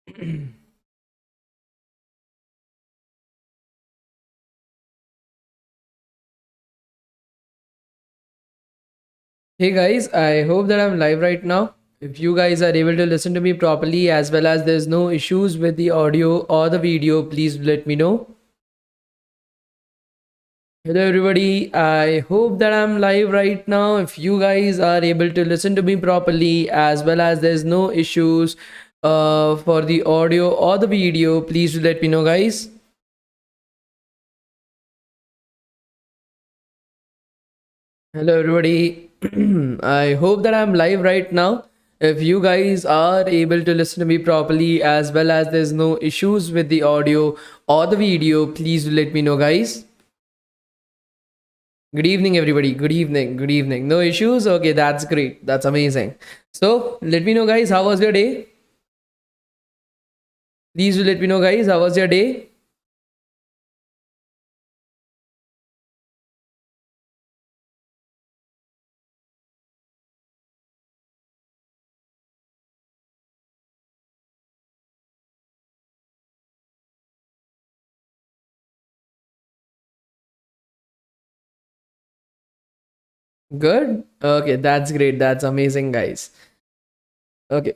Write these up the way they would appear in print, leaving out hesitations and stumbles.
Hey guys, I hope that I'm live right now. If you guys are able to listen to me properly as well as there's no issues with the audio or the video, please let me know. Hello everybody, I hope that I'm live right now. If you guys are able to listen to me properly as well as there's no issues for the audio or the video, please let me know guys. Hello everybody. I hope that I'm live right now. If you guys are able to listen to me properly as well as there's no issues with the audio or the video, please let me know guys. Good evening everybody. Good evening. Good evening. No issues? Okay, that's great. That's amazing. So let me know guys, how was your day? Please let me know guys, how was your day? Good? Okay, that's great. That's amazing guys. Okay.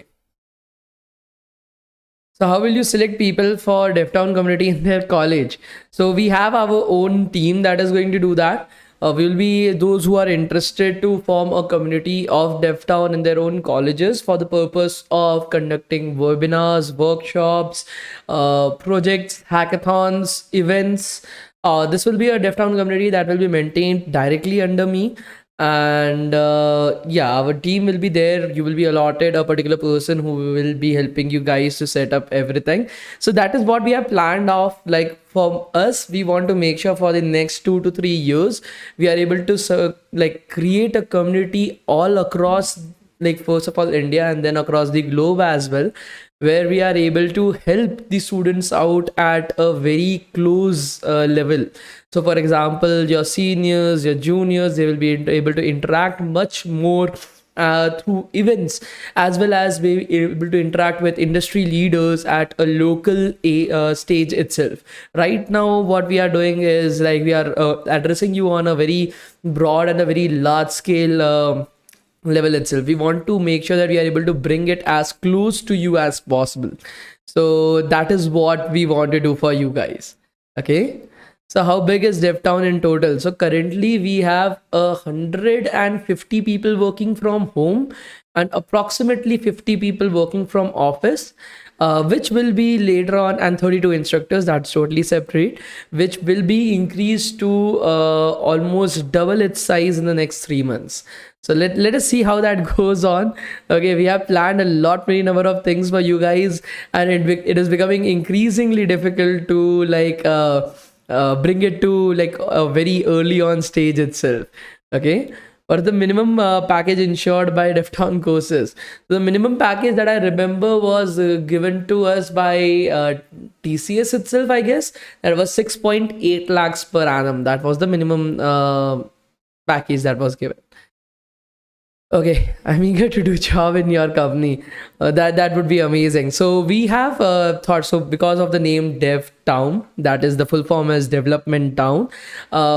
So how will you select people for DevTown community in their college? So we have our own team that is going to do that. We will be those who are interested to form a community of DevTown in their own colleges for the purpose of conducting webinars, workshops, projects, hackathons, events. This will be a DevTown community that will be maintained directly under me, and yeah, our team will be there. You will be allotted a particular person who will be helping you guys to set up everything. So that is what we have planned off. Like for us, we want to make sure for the next 2 to 3 years we are able to like create a community all across, like first of all India and then across the globe as well, where we are able to help the students out at a very close level. So for example, your seniors, your juniors, they will be able to interact much more through events, as well as be able to interact with industry leaders at a local stage itself. Right now what we are doing is like we are addressing you on a very broad and a very large scale level itself. We want to make sure that we are able to bring it as close to you as possible. So that is what we want to do for you guys. Okay. So how big is DevTown in total? So currently we have 150 people working from home and approximately 50 people working from office, which will be later on, and 32 instructors, that's totally separate, which will be increased to almost double its size in the next 3 months. So let us see how that goes on. Okay, we have planned a lot, many number of things for you guys, and it is becoming increasingly difficult to like bring it to like a very early on stage itself. Okay, or the minimum package insured by DevTown courses. The minimum package that I remember was given to us by TCS itself, I guess. That was 6.8 lakhs per annum. That was the minimum package that was given. Okay, I'm eager to do job in your company. That would be amazing. So we have thought, so because of the name DevTown, that is the full form as Development Town,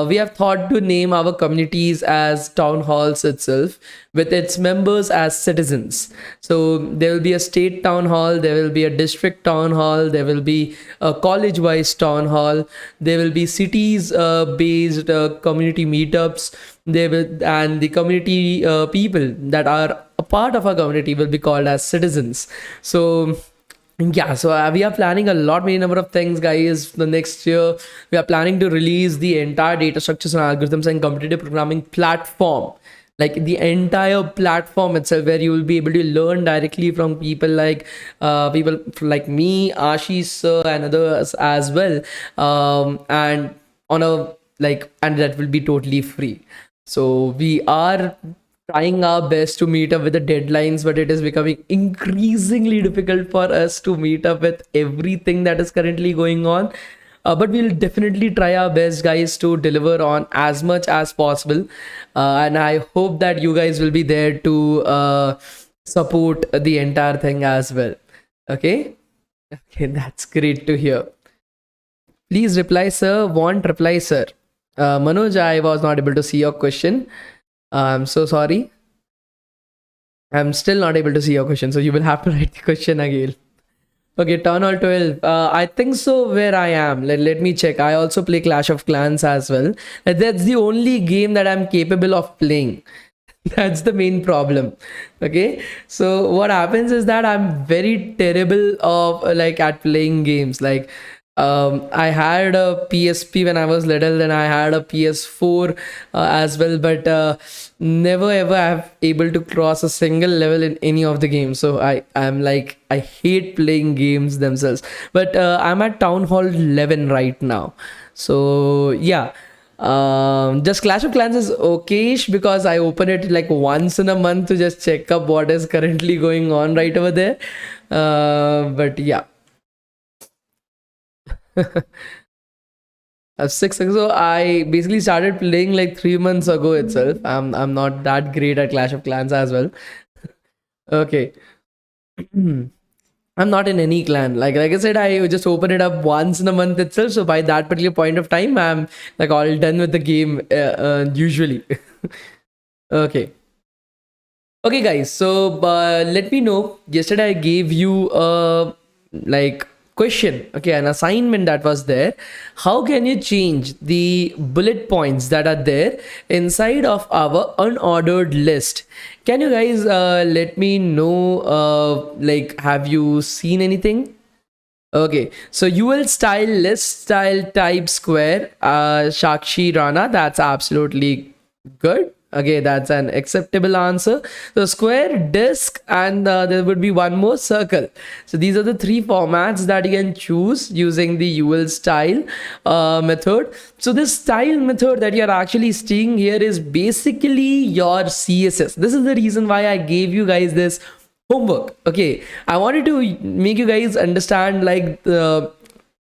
we have thought to name our communities as town halls itself, with its members as citizens. So there will be a state town hall, there will be a district town hall, there will be a college-wise town hall, there will be cities based community meetups. They will, and the community people that are a part of our community will be called as citizens. So yeah, so we are planning a lot, many number of things, guys. The next year we are planning to release the entire data structures and algorithms and competitive programming platform, like the entire platform itself, where you will be able to learn directly from people like me, Ashish sir, and others as well, and on a like, and that will be totally free. So we are trying our best to meet up with the deadlines, but it is becoming increasingly difficult for us to meet up with everything that is currently going on. But we'll definitely try our best, guys, to deliver on as much as possible. And I hope that you guys will be there to support the entire thing as well. Okay. Okay, that's great to hear. Please reply, sir. Want reply, sir. Manoj, I was not able to see your question. I'm so sorry. I'm still not able to see your question, so you will have to write the question again. Okay, Town Hall 12. I think so. Where I am, let me check. I also play Clash of Clans as well. That's the only game that I'm capable of playing. That's the main problem. Okay, so what happens is that I'm very terrible of like at playing games. Like I had a PSP when I was little, then I had a PS4 as well, but never ever have able to cross a single level in any of the games. So I'm like, I hate playing games themselves. But I'm at Town Hall 11 right now. So yeah, just Clash of Clans is okayish because I open it like once in a month to just check up what is currently going on right over there. But yeah. 6 ago, I basically started playing like 3 months ago itself. I'm not that great at Clash of Clans as well. Okay. I'm not in any clan. Like I said, I just open it up once in a month itself. So by that particular point of time, I'm like all done with the game usually. Okay. Okay, guys. So let me know. Yesterday I gave you a like question, okay, an assignment that was there. How can you change the bullet points that are there inside of our unordered list? Can you guys let me know, like, have you seen anything? Okay, so UL style list style type square, Shakshi Rana, that's absolutely good. Okay, that's an acceptable answer. So square, disk, and there would be one more circle. So these are the three formats that you can choose using the UL style method. So this style method that you're actually seeing here is basically your CSS. This is the reason why I gave you guys this homework. Okay, I wanted to make you guys understand, like,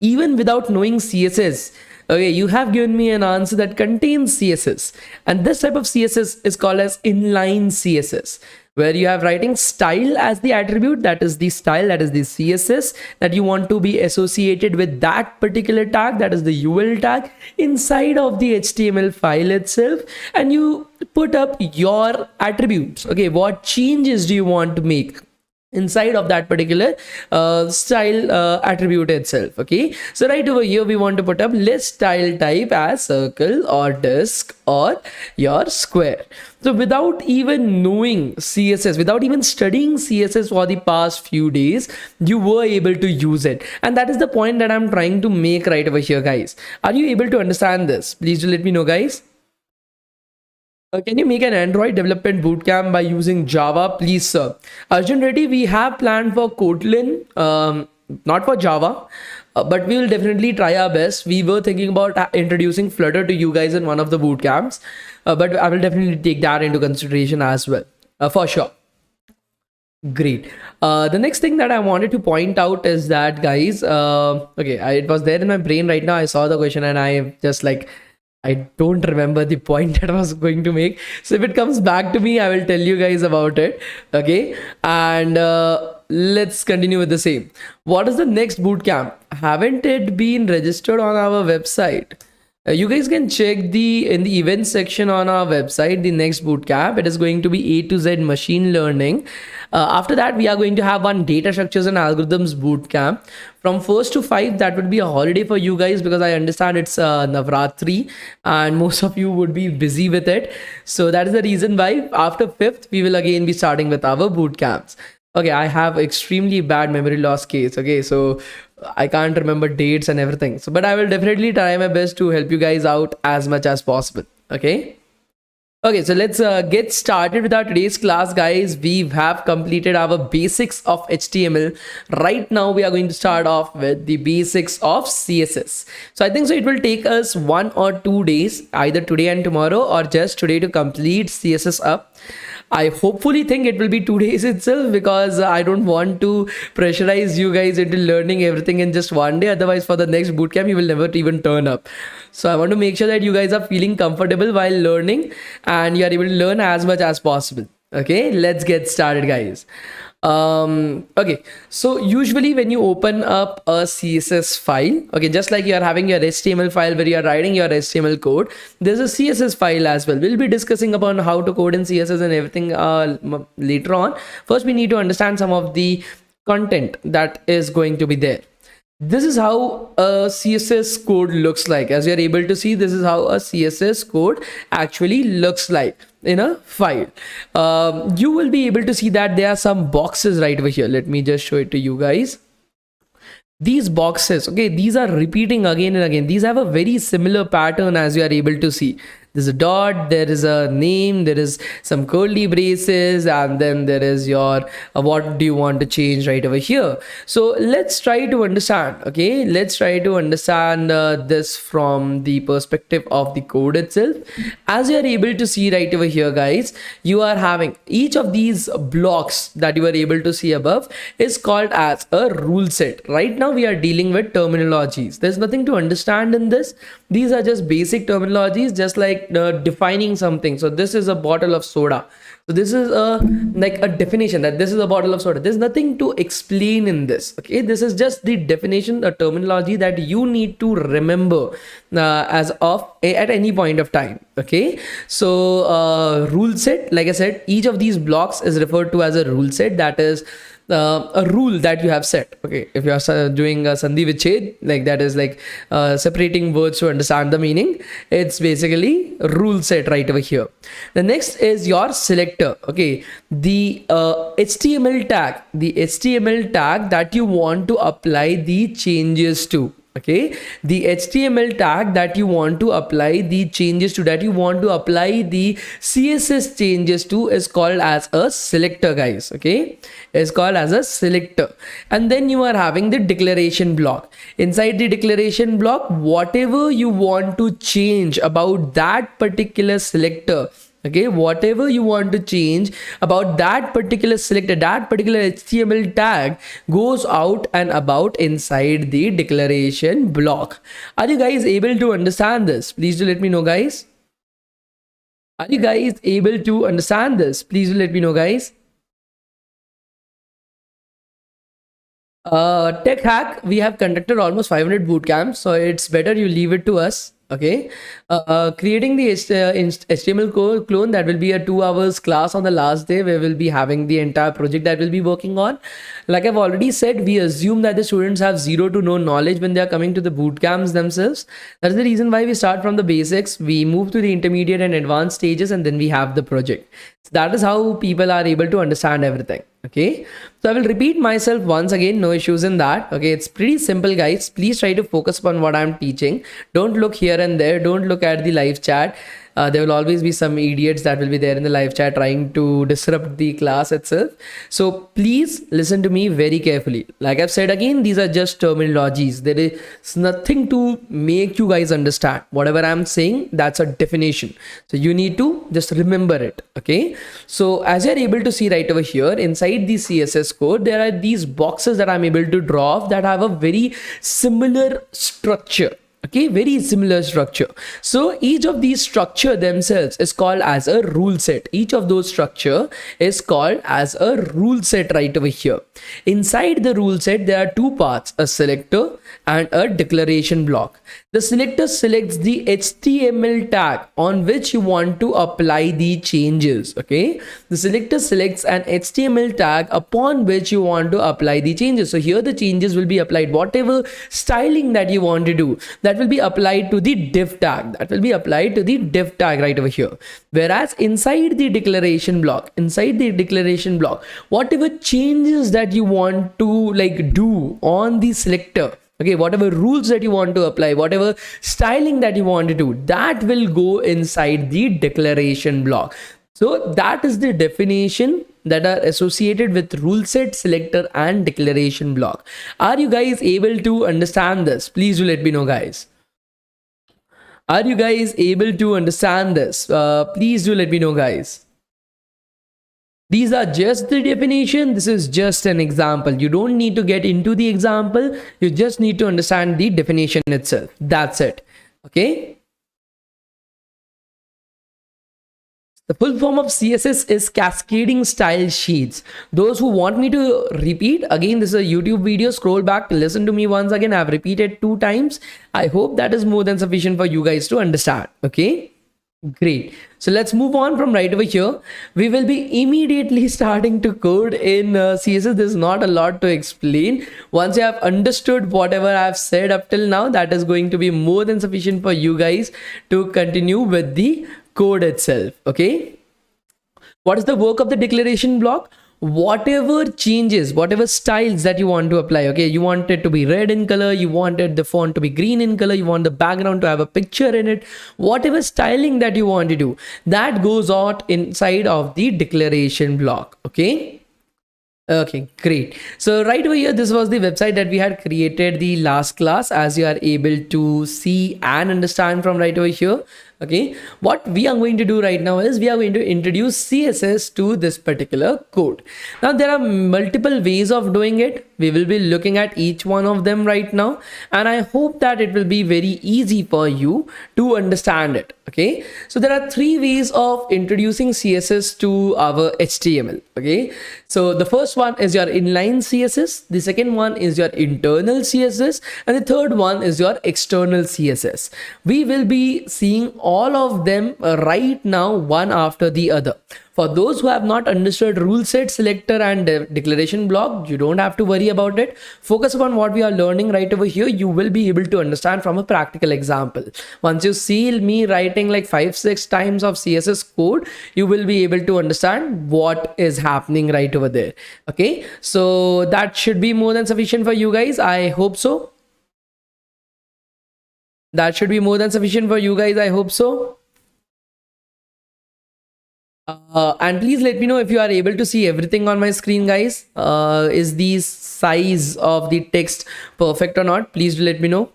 even without knowing CSS, okay, you have given me an answer that contains CSS, and this type of CSS is called as inline CSS, where you have writing style as the attribute, that is the style, that is the CSS that you want to be associated with that particular tag, that is the UL tag inside of the HTML file itself, and you put up your attributes. Okay, what changes do you want to make inside of that particular style attribute itself? Okay, so right over here we want to put up list style type as circle or disk or your square. So without even knowing CSS, without even studying CSS for the past few days, you were able to use it, and that is the point that I'm trying to make right over here, guys. Are you able to understand this? Please do let me know, guys. Can you make an Android development bootcamp by using Java, please, sir? Arjun Reddy, we have planned for Kotlin, not for Java, but we will definitely try our best. We were thinking about introducing Flutter to you guys in one of the bootcamps, but I will definitely take that into consideration as well, for sure. Great. The next thing that I wanted to point out is that, guys, okay, it was there in my brain right now. I saw the question and I just like, I don't remember the point that I was going to make. So if it comes back to me, I will tell you guys about it. Okay. And let's continue with the same. What is the next bootcamp? Haven't it been registered on our website? You guys can check in the event section on our website, the next bootcamp. It is going to be A to Z machine learning. After that, we are going to have one data structures and algorithms bootcamp from 1st to 5th. That would be a holiday for you guys because I understand it's Navratri and most of you would be busy with it. So that is the reason why after 5th, we will again be starting with our bootcamps. Okay, I have extremely bad memory loss case. Okay, so I can't remember dates and everything. So, but I will definitely try my best to help you guys out as much as possible. Okay. Okay, so let's get started with our today's class, guys. We have completed our basics of HTML. Right now, we are going to start off with the basics of CSS. So I think so it will take us 1 or 2 days, either today and tomorrow, or just today to complete CSS up. I hopefully think it will be 2 days itself because I don't want to pressurize you guys into learning everything in just 1 day. Otherwise, for the next bootcamp, you will never even turn up. So I want to make sure that you guys are feeling comfortable while learning and you are able to learn as much as possible. Okay, let's get started, guys. Okay, so usually when you open up a css file, okay, just like you are having your html file where you are writing your html code, there's a css file as well. We'll be discussing upon how to code in css and everything later on. First we need to understand some of the content that is going to be there. This is how a css code looks like. As you're able to see, this is how a css code actually looks like in a file. You will be able to see that there are some boxes right over here. Let me just show it to you guys. These boxes, okay, these are repeating again and again. These have a very similar pattern, as you are able to see. There's a dot, there is a name, there is some curly braces, and then there is your what do you want to change right over here. So let's try to understand, okay, let's try to understand this from the perspective of the code itself. As you are able to see right over here, guys, you are having each of these blocks that you are able to see above is called as a rule set. Right now we are dealing with terminologies. There's nothing to understand in this. These are just basic terminologies, just like defining something. So this is a bottle of soda. So this is like a definition that this is a bottle of soda. There's nothing to explain in this. Okay, this is just the definition, a terminology that you need to remember as of at any point of time. Okay, so rule set, like I said, each of these blocks is referred to as a rule set. That is a rule that you have set. Okay, if you are doing a sandhi vichhed, like that is like separating words to understand the meaning, it's basically rule set right over here. The next is your selector. Okay, the html tag that you want to apply the changes to. Okay, the html tag that you want to apply the changes to, that you want to apply the css changes to, is called as a selector, guys. Okay, is called as a selector. And then you are having the declaration block. Inside the declaration block, whatever you want to change about that particular selector, okay, whatever you want to change about that particular selector, that particular html tag, goes out and about inside the declaration block. Are you guys able to understand this? Please do let me know, guys. Are you guys able to understand this? Please do let me know, guys. Tech hack, we have conducted almost 500 boot camps, so it's better you leave it to us. Okay, creating the HTML clone, that will be a 2 hours class on the last day where we'll be having the entire project that we'll be working on. Like I've already said, we assume that the students have zero to no knowledge when they are coming to the boot camps themselves. That's the reason why we start from the basics, we move to the intermediate and advanced stages, and then we have the project. So that is how people are able to understand everything. Okay, so I will repeat myself once again, no issues in that. Okay, it's pretty simple, guys. Please try to focus upon what I'm teaching. Don't look here and there, don't look at the live chat. There will always be some idiots that will be there in the live chat trying to disrupt the class itself. So please listen to me very carefully. Like I've said again, these are just terminologies. There is nothing to make you guys understand. Whatever I'm saying, that's a definition. So you need to just remember it. Okay, so as you're able to see right over here, inside the css code, there are these boxes that I'm able to draw off that have a very similar structure. Okay, very similar structure. So each of these structure themselves is called as a rule set. Each of those structure is called as a rule set right over here. Inside the rule set, there are two parts, a selector and a declaration block. The selector selects the HTML tag on which you want to apply the changes. Okay, the selector selects an HTML tag upon which you want to apply the changes. So here the changes will be applied. Whatever styling that you want to do, that will be applied to the div tag. That will be applied to the div tag right over here. Whereas inside the declaration block, whatever changes that you want to like do on the selector, okay, whatever rules that you want to apply, whatever styling that you want to do, that will go inside the declaration block. So that is the definition that are associated with rule set, selector and declaration block. Are you guys able to understand this? Please do let me know, guys. Are you guys able to understand this? Please do let me know, guys. These are just the definition. This is just an example. You don't need to get into the example. You just need to understand the definition itself. That's it. Okay. The full form of CSS is cascading style sheets. Those who want me to repeat, again, this is a YouTube video. Scroll back, listen to me once again. I've repeated 2 times. I hope that is more than sufficient for you guys to understand. Okay. Great. So let's move on from right over here. We will be immediately starting to code in CSS. There's not a lot to explain. Once you have understood whatever I've said up till now, that is going to be more than sufficient for you guys to continue with the code itself. Okay. What is the work of the declaration block? Whatever changes, whatever styles that you want to apply, okay, you want it to be red in color, you wanted the font to be green in color, you want the background to have a picture in it, whatever styling that you want to do, that goes out inside of the declaration block. Okay. Okay, great. So right over here, this was the website that we had created the last class, as you are able to see and understand from right over here. Okay, what we are going to do right now is we are going to introduce CSS to this particular code. Now there are multiple ways of doing it. We will be looking at each one of them right now, and I hope that it will be very easy for you to understand it. Okay, so there are 3 ways of introducing CSS to our HTML. Okay, so the first one is your inline CSS, the second one is your internal CSS, and the third one is your external CSS. We will be seeing all of them right now, one after the other. For those who have not understood rule set, selector, and declaration block, you don't have to worry about it. Focus upon what we are learning right over here. You will be able to understand from a practical example. Once you see me writing like 5-6 times of CSS code, you will be able to understand what is happening right over there. Okay, so that should be more than sufficient for you guys. I hope so. That should be more than sufficient for you guys. I hope so. And please let me know if you are able to see everything on my screen, guys. Is the size of the text perfect or not? Please do let me know.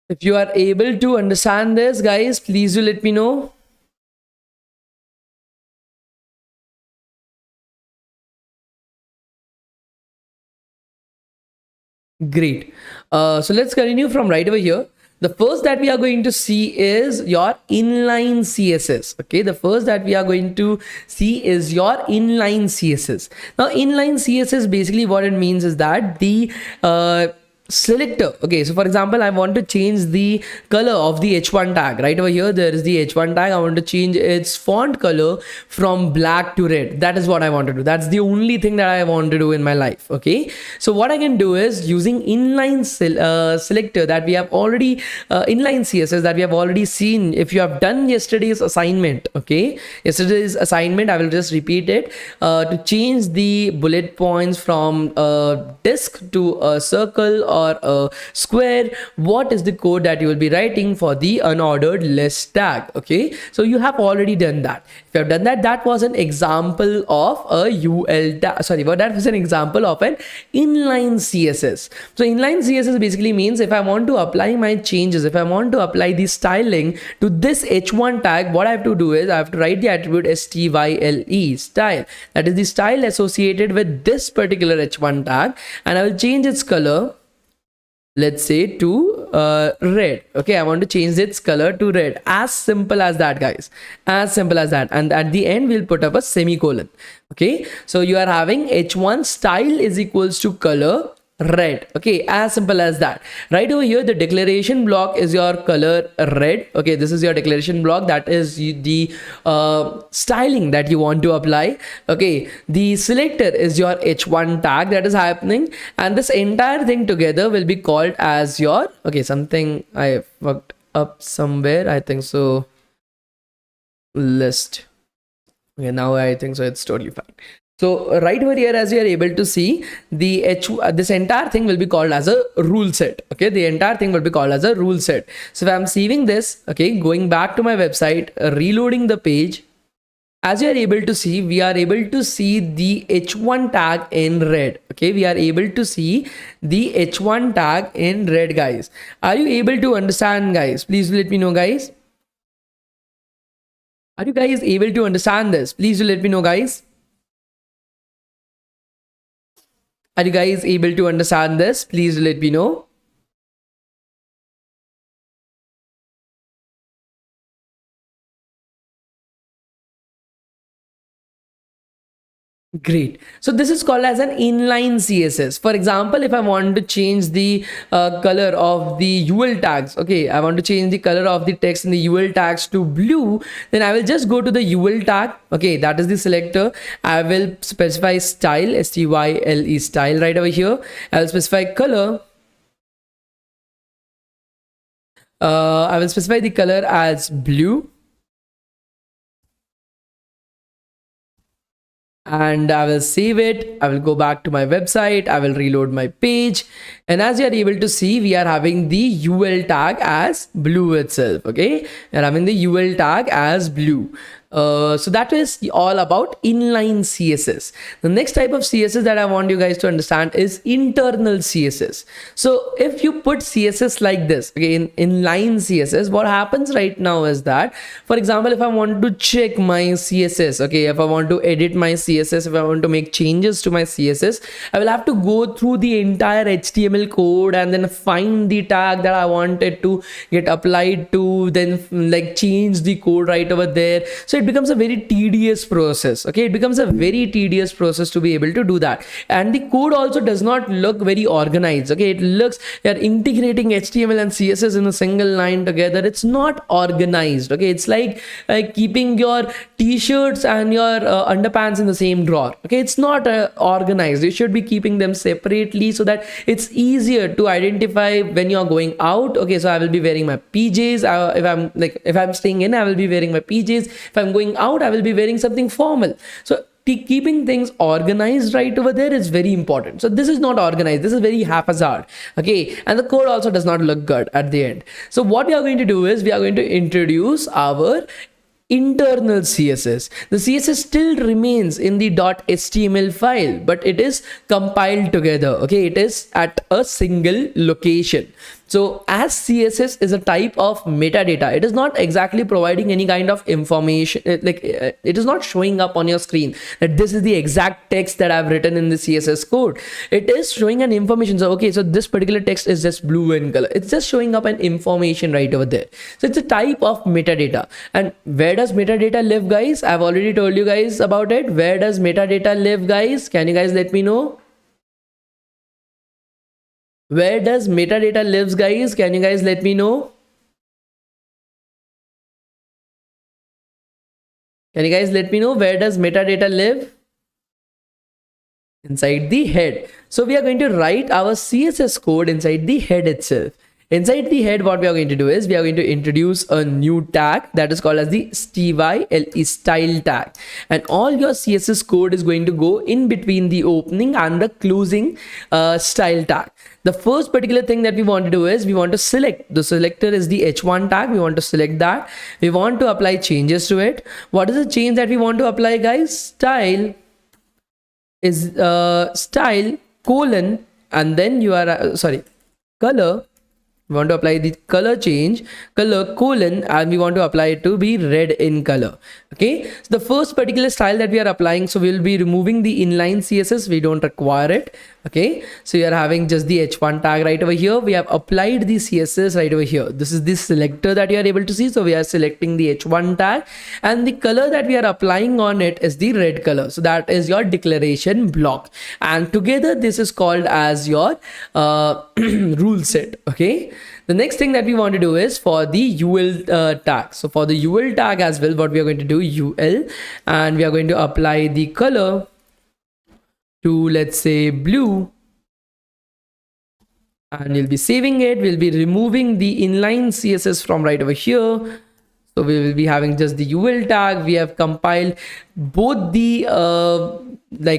If you are able to understand this, guys, please do let me know. Great. So let's continue from right over here. The first that we are going to see is your inline CSS. Okay, the first that we are going to see is your inline CSS. Now, inline CSS, basically what it means is that the selector. Okay, so for example, I want to change the color of the h1 tag. Right over here, there is the h1 tag. I want to change its font color from black to red. That is what I want to do. That's the only thing that I want to do in my life. Okay, so what I can do is using inline selector that we have already inline CSS that we have already seen. If you have done yesterday's assignment, okay, yesterday's assignment, I will just repeat it. To change the bullet points from a disk to a circle or a square, what is the code that you will be writing for the unordered list tag? Okay, so you have already done that. If you have done that, that was an example of a UL tag. Sorry, but that was an example of an inline CSS. So inline CSS basically means if I want to apply my changes, if I want to apply the styling to this h1 tag, what I have to do is I have to write the attribute style, style. That is the style associated with this particular h1 tag, and I will change its color, let's say, to red. Okay, I want to change its color to red. As simple as that, guys, as simple as that. And at the end we'll put up a semicolon. Okay, so you are having h1 style is equals to color red. Okay, as simple as that. Right over here, the declaration block is your color red. Okay, this is your declaration block. That is the styling that you want to apply. Okay, the selector is your h1 tag that is happening, and this entire thing together will be called as your, okay, something I fucked up somewhere, I think so, list. Okay, now I think so it's totally fine. So right over here, as you are able to see, the this entire thing will be called as a rule set. Okay, the entire thing will be called as a rule set. So if I'm saving this, okay, going back to my website, reloading the page, as you are able to see, we are able to see the h1 tag in red. Okay, we are able to see the h1 tag in red, guys. Are you able to understand, guys? Please let me know, guys. Are you guys able to understand this? Please let me know, guys. Are you guys able to understand this? Please let me know. Great. So this is called as an inline CSS. For example, if I want to change the color of the UL tags, okay, I want to change the color of the text in the UL tags to blue, then I will just go to the UL tag. Okay, that is the selector. I will specify style, style, style right over here. I will specify color. I will specify the color as blue. And I will save it. I will go back to my website. I will reload my page. And as you are able to see, we are having the UL tag as blue itself. Okay. We are having the UL tag as blue. So that is all about inline CSS. The next type of CSS that I want you guys to understand is internal CSS. So if you put CSS like this, okay, in inline CSS, what happens right now is that, for example, if I want to check my CSS, okay, if I want to edit my CSS, if I want to make changes to my CSS, I will have to go through the entire HTML code and then find the tag that I wanted to get applied to, then like change the code right over there. So it becomes a very tedious process. Okay, it becomes a very tedious process to be able to do that, and the code also does not look very organized. Okay, it looks, you're integrating HTML and CSS in a single line together. It's not organized. Okay, it's like keeping your t-shirts and your underpants in the same drawer. Okay, it's not organized. You should be keeping them separately so that it's easier to identify when you're going out. Okay, so I will be wearing my PJs. If I'm staying in, I will be wearing my PJs. If I'm going out, I will be wearing something formal. So keeping things organized right over there is very important. So this is not organized. This is very haphazard. Okay, and the code also does not look good at the end. So what we are going to do is we are going to introduce our internal CSS. The CSS still remains in the .html file, but it is compiled together. Okay, it is at a single location. So as CSS is a type of metadata, it is not exactly providing any kind of information. It is not showing up on your screen that this is the exact text that I've written in the CSS code. It is showing an information. So okay, so this particular text is just blue in color. It's just showing up an information right over there. So it's a type of metadata. And where does metadata live, guys? I've already told you guys about it. Where does metadata live, guys? Can you guys let me know? Where does metadata lives, guys? Can you guys let me know? Can you guys let me know where does metadata live? Inside the head. So we are going to write our CSS code inside the head itself. Inside the head, what we are going to do is we are going to introduce a new tag that is called as the style tag, and all your CSS code is going to go in between the opening and the closing style tag. The first particular thing that we want to do is we want to select the selector is the h1 tag. We want to select that. We want to apply changes to it. What is the change that we want to apply, guys? Style is style colon, and then you are color. We want to apply the color change, color colon, and we want to apply it to be red in color. Okay, so the first particular style that we are applying, so we'll be removing the inline CSS. We don't require it. Okay, so you are having just the h1 tag right over here. We have applied the CSS right over here. This is the selector that you are able to see. So we are selecting the h1 tag, and the color that we are applying on it is the red color. So that is your declaration block, and together this is called as your rule set. Okay, the next thing that we want to do is for the UL tag. So for the UL tag as well, what we are going to do, UL, and we are going to apply the color to, let's say, blue, and we'll be saving it. We'll be removing the inline CSS from right over here. So we will be having just the UL tag. We have compiled both the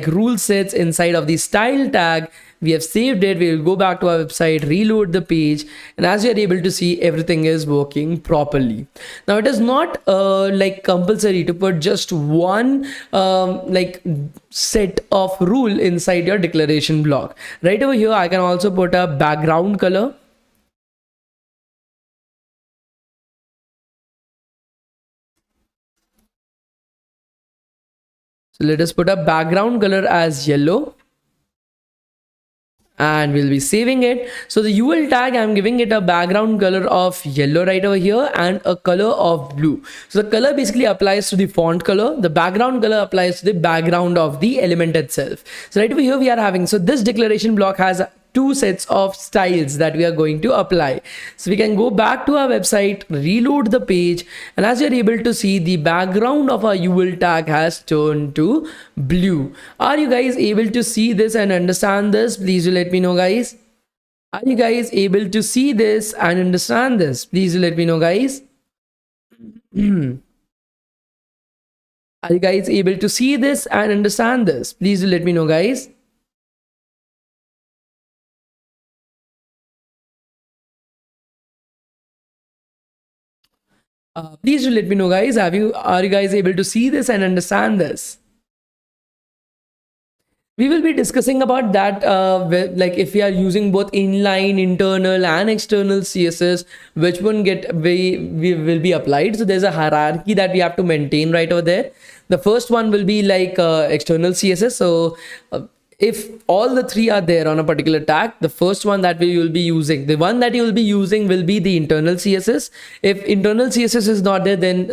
rule sets inside of the style tag. We have saved it. We will go back to our website, reload the page, and as you're able to see, everything is working properly. Now it is not compulsory to put just one set of rule inside your declaration block. Right over here, I can also put a background color. So let us put a background color as yellow. and we'll be saving it. So the UL tag, I'm giving it a background color of yellow right over here and a color of blue. So the color basically applies to the font color, the background color applies to the background of the element itself. So right over here we are having, so this declaration block has two sets of styles that we are going to apply. So we can go back to our website, reload the page, and as you're able to see, the background of our UL tag has turned to blue. Are you guys able to see this and understand this? Please do let me know, guys. Are you guys able to see this and understand this? Please do let me know, guys. Are you guys able to see this and understand this? Please do let me know, guys. Please do let me know, guys. Are you guys able to see this and understand this? We will be discussing about that, like if we are using both inline, internal and external CSS, which one we will be applied. So there's a hierarchy that we have to maintain right over there. The first one will be like external CSS. So if all the three are there on a particular tag, the first one that we will be using, the one that you will be using will be the internal CSS. If internal CSS is not there, then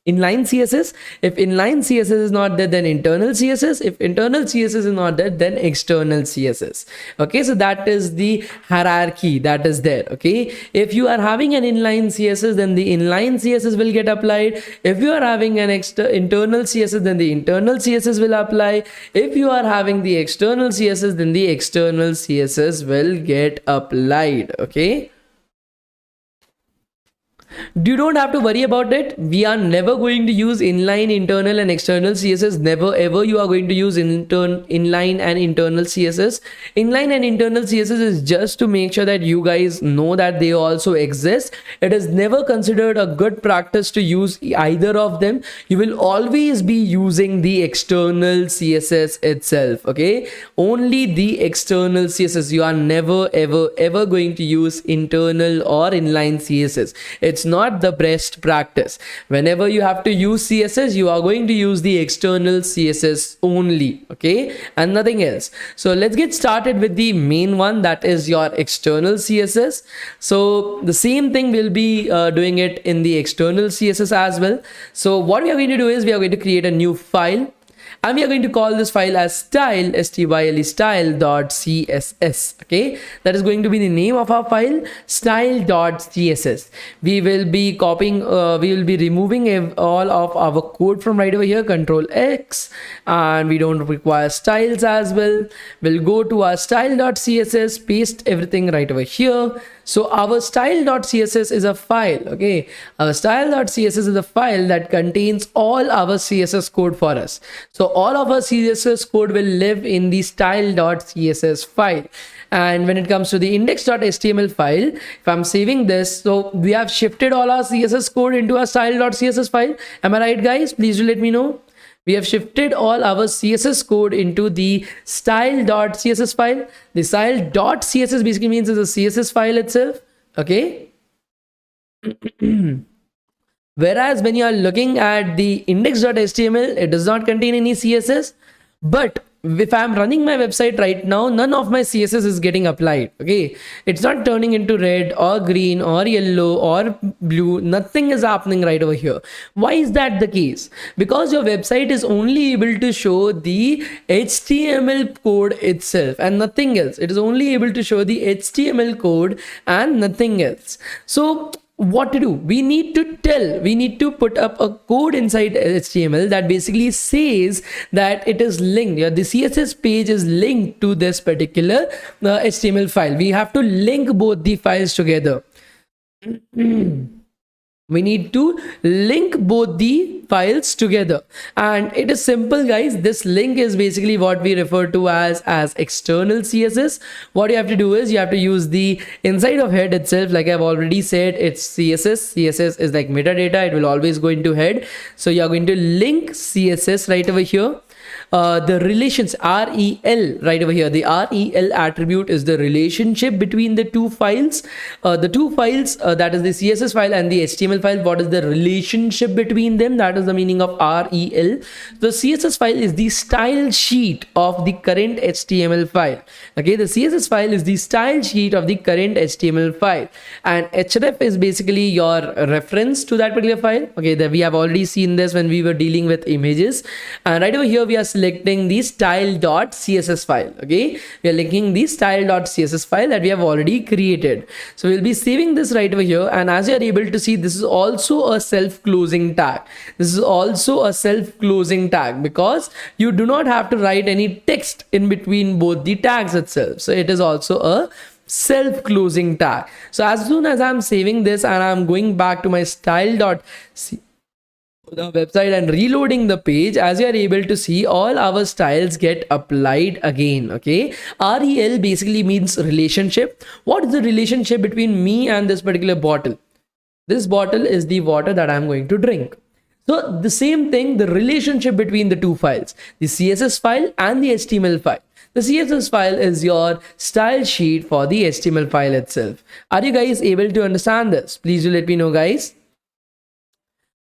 inline CSS. If inline CSS is not there, then internal CSS. If internal CSS is not there, then external CSS. Okay, so that is the hierarchy that is there. Okay, if you are having an inline CSS, then the inline CSS will get applied. If you are having an internal CSS, then the internal CSS will apply. If you are having the external CSS, then the external CSS will get applied. Okay, you don't have to worry about it. We are never going to use inline, internal and external CSS. Never ever you are going to use inline and internal CSS. Inline and internal CSS is just to make sure that you guys know that they also exist. It is never considered a good practice to use either of them. You will always be using the external CSS itself. Okay, only the external CSS. You are never ever going to use internal or inline CSS. It's not the best practice. Whenever you have to use CSS, you are going to use the external CSS only, okay, and nothing else. So let's get started with the main one, that is your external CSS. So the same thing will be doing it in the external CSS as well. So what we are going to do is we are going to create a new file, and we are going to call this file as style, style.css. Okay, that is going to be the name of our file, style.css. We will be copying, we will be removing all of our code from right over here, Control X, and we don't require styles as well. We'll go to our style.css, paste everything right over here. So our style.css is a file. Okay, our style.css is a file that contains all our CSS code for us. So all of our CSS code will live in the style.css file. And when it comes to the index.html file, if I'm saving this, so we have shifted all our CSS code into our style.css file. Am I right, guys? Please do let me know. We have shifted all our CSS code into the style.css file. The style.css basically means it's a CSS file itself. Okay. Whereas when you are looking at the index.html, it does not contain any CSS. But if I'm running my website right now, none of my CSS is getting applied. Okay, it's not turning into red or green or yellow or blue. Nothing is happening right over here. Why is that the case? Because your website is only able to show the HTML code itself and nothing else. It is only able to show the HTML code and nothing else. So what to do? We need to put up a code inside HTML that basically says that it is linked. The CSS page is linked to this particular HTML file. We have to link both the files together. We need to link both the files together, and it is simple, guys. This link is basically what we refer to as external CSS. What you have to do is you have to use the inside of head itself. Like I've already said, it's CSS is like metadata. It will always go into head. So you're going to link CSS right over here. the relations rel right over here. The rel attribute is the relationship between the two files. That is the CSS file and the HTML file. What is the relationship between them? That is the meaning of rel. The CSS file is the style sheet of the current HTML file. Okay, the CSS file is the style sheet of the current HTML file, and href is basically your reference to that particular file. Okay, we have already seen this when we were dealing with images, and right over here we are selecting the style.css file. Okay, we are linking the style.css file that we have already created. So we'll be saving this right over here, and as you are able to see, this is also a self-closing tag. This is also a self-closing tag because you do not have to write any text in between both the tags itself. So it is also a self-closing tag. So as soon as I'm saving this and I'm going back to my style.css the website and reloading the page, as you are able to see, all our styles get applied again. Okay, rel basically means relationship. What is the relationship between me and this particular bottle? This bottle is the water that I'm going to drink. So the same thing, the relationship between the two files, the CSS file and the HTML file. The CSS file is your style sheet for the HTML file itself. Are you guys able to understand this? Please do let me know, guys.